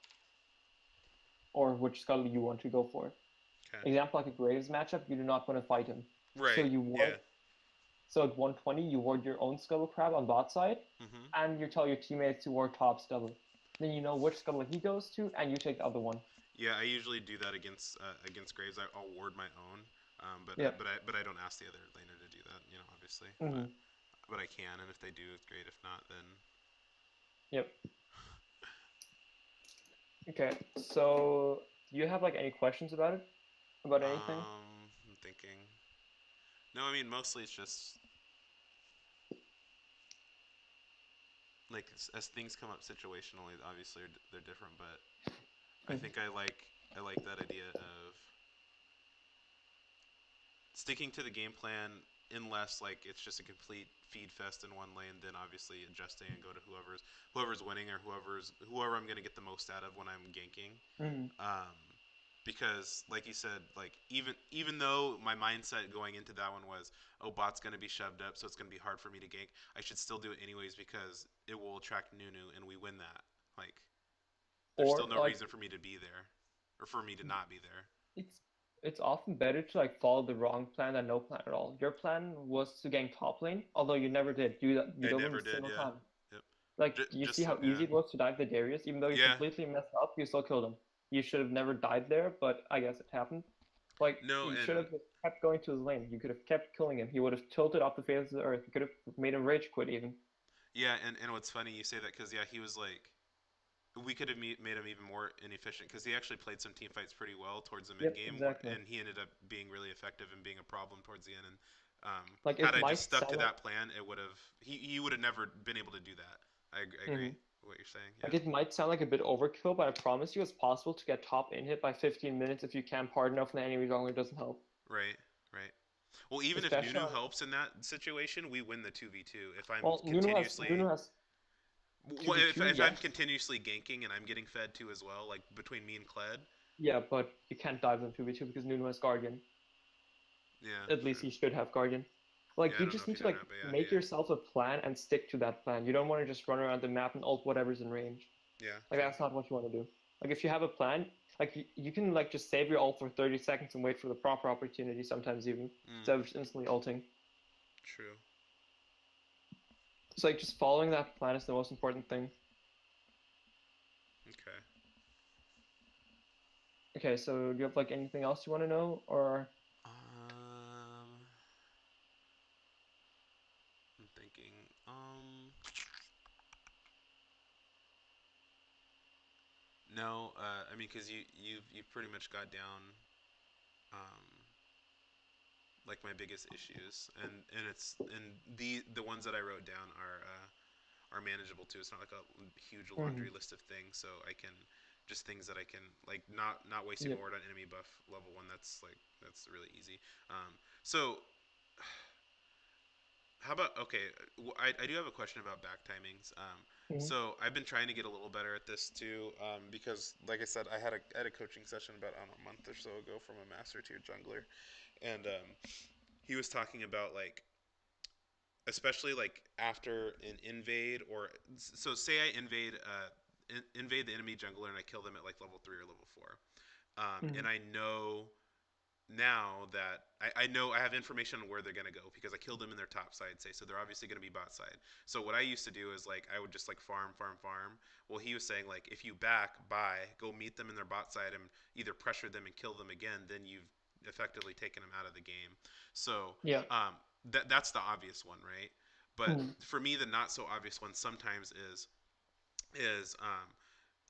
or which scuttle you want to go for. Okay. Example, like a Graves matchup, you do not want to fight him. So Right. you ward. Yeah. So at 120, you ward your own scuttle crab on bot side, Mm-hmm. and you tell your teammates to ward top scuttle. Then you know which scuttle he goes to, and you take the other one. Yeah, I usually do that against Graves. I'll ward my own, Yep. but I don't ask the other laner to do that. Obviously, Mm-hmm. but I can, and if they do, it's great. If not, then Yep. Okay. So, do you have like any questions about it? About anything? I'm thinking. No, I mean mostly it's just like as things come up situationally. Obviously, they're different, but I Mm-hmm. think I like that idea of sticking to the game plan unless like it's just a complete feed fest in one lane, then obviously adjusting and go to whoever's winning or whoever I'm gonna get the most out of when I'm ganking. Mm. Um, because like you said, like even though my mindset going into that one was, oh, bot's gonna be shoved up, so it's gonna be hard for me to gank. I should still do it anyways because it will attract Nunu, and we win that. Like, there's still Or no like reason for me to be there, or for me to not be there. it's it's often better to like follow the wrong plan than no plan at all. Your plan was to gank top lane, although you never did. You I don't even never a did. single Yeah. time. Yep. Like, you see how Yeah. easy it was to dive the Darius, even though you Yeah. completely messed up, you still killed him. You should have never died there, but I guess it happened. Like, No, you should and have just kept going to his lane. You could have kept killing him. He would have tilted off the face of the earth. You could have made him rage quit even. yeah, and what's funny you say that because yeah, he was like we could have made him even more inefficient because he actually played some team fights pretty well towards the mid Yep, game, exactly. and he ended up being really effective and being a problem towards the end. And Like, had it I just might stuck to sound like, that plan, it would have he would have never been able to do that. I agree mhm. with what you're saying. Like, Yeah. it might sound like a bit overkill, but I promise you it's possible to get top in hit by 15 minutes if you camp hard enough and the enemy jungler doesn't help. Right. Right. Well, even if Especially Nunu on, helps in that situation, we win the 2v2. If I'm well, continuously Nuno has well, 2v2, if I'm yes. continuously ganking and I'm getting fed too as well, like between me and Kled. Yeah, but you can't dive them 2v2 because Nuno has Guardian. Yeah, At least true. he should have Guardian. Like, Yeah, I you don't know just if need he to doesn't like have, but make yeah, yourself a plan and stick to that plan. You don't want to just run around the map and ult whatever's in range. yeah, yeah, Like, true. that's not what you want to do. Like, if you have a plan, like you can like just save your ult for 30 seconds and wait for the proper opportunity sometimes even Mm, instead of just instantly ulting. true. So like just following that plan is the most important thing. Okay. Okay, so do you have like anything else you want to know or I'm thinking. No. I mean, because you've pretty much got down um like my biggest issues, and the ones that I wrote down are manageable too. It's not like a huge Mhm. laundry list of things, so I can just things that I can like not wasting Yeah. ward on enemy buff level one. That's really easy. So how about okay? I do have a question about back timings. Mhm. So I've been trying to get a little better at this too, because like I said, I had a coaching session about I don't know, a month or so ago from a master tier jungler, and he was talking about like especially like after an invade or so say I invade the enemy jungler and I kill them at like level 3 or level 4, and Mhm. I know now that I know I have information on where they're gonna go because I killed them in their top side, say, so they're obviously gonna be bot side. So what I used to do is like I would just like farm. Well, he was saying like if you back buy, go meet them in their bot side and either pressure them and kill them again, then you've effectively taken them out of the game. So Yeah. that's the obvious one, right? But Mhm. for me, the not so obvious one sometimes is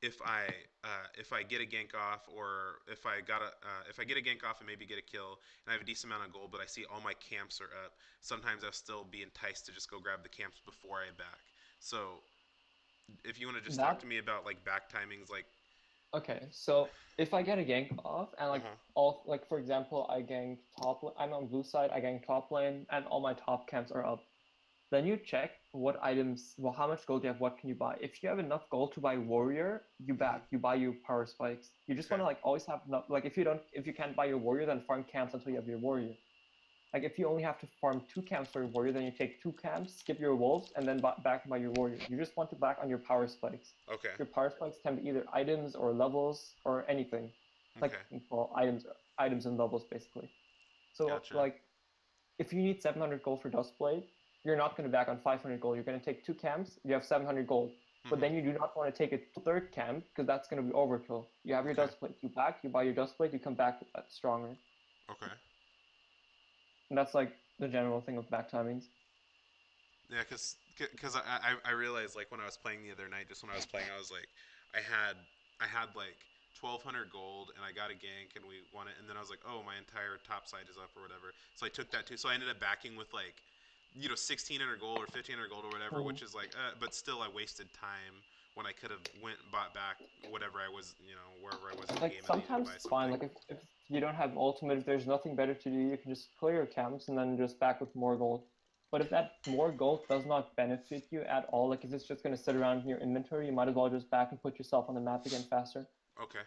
if I get a gank off or if I get a gank off and maybe get a kill and I have a decent amount of gold, but I see all my camps are up. Sometimes I'll still be enticed to just go grab the camps before I back. So if you want to just talk to That me about like back timings, like okay. So if I get a gank off and uh like huh, all like for example I gank I'm on blue side, I gank top lane and all my top camps are up. Then you check what items, well, how much gold you have, what can you buy. If you have enough gold to buy warrior, you mm-hmm. back, you buy your power spikes. You just want Okay, to like always have enough. Like if you can't buy your warrior, then farm camps until you have your warrior. Like if you only have to farm 2 camps for your warrior, then you take 2 camps, skip your wolves, and then back by your warrior. You just want to back on your power spikes. okay, Your power spikes can be either items or levels or anything. Like, okay, well, items and levels basically. So gotcha. like if you need 700 gold for Dustblade, you're not going to back on 500 gold. You're going to take 2 camps, you have 700 gold. But Mm-hmm. then you do not want to take a third camp because that's going to be overkill. You have your Okay, Dustblade, you back, you buy your Dustblade, you come back stronger. okay. And that's like the general thing with back timings. Yeah, because I realized like when I was playing the other night, just when I was playing, I was like, I had like 1,200 gold and I got a gank and we won it, and then I was like, oh, my entire top side is up or whatever. So I took that too. So I ended up backing with like, 1,600 gold or 1,500 gold or whatever, Mm-hmm. which is like, but still I wasted time when I could have went and bought back whatever I was, wherever I was in the Like game and needed to sometimes buy it's fine. something. Like if you don't have ultimate, if there's nothing better to do, you can just clear your camps and then just back with more gold. But if that more gold does not benefit you at all, like if it's just gonna sit around in your inventory, you might as well just back and put yourself on the map again faster. Okay,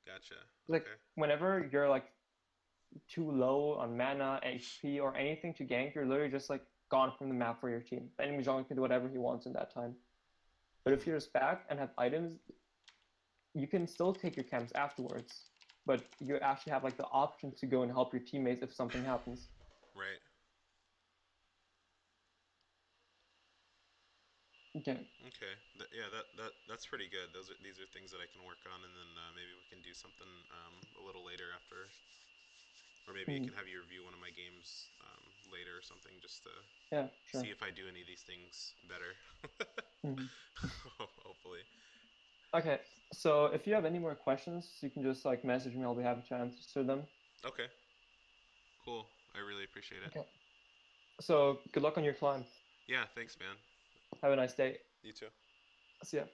gotcha. Like Okay, whenever you're like too low on mana, HP, or anything to gank, you're literally just like gone from the map for your team. The enemy jungle can do whatever he wants in that time. But if hmm, you're just back and have items, you can still take your camps afterwards. But you actually have like the option to go and help your teammates if something happens. right. Okay. Okay, yeah, that's pretty good. These are things that I can work on, and then maybe we can do something a little later after, or maybe I Mm, can have you review one of my games later or something, just to yeah, see sure. if I do any of these things better. Mhm. Hopefully. Okay. So if you have any more questions, you can just like message me. I'll be happy to answer them. Okay, cool. I really appreciate it. Okay. So good luck on your climb. Yeah, thanks, man. Have a nice day. You too. See ya.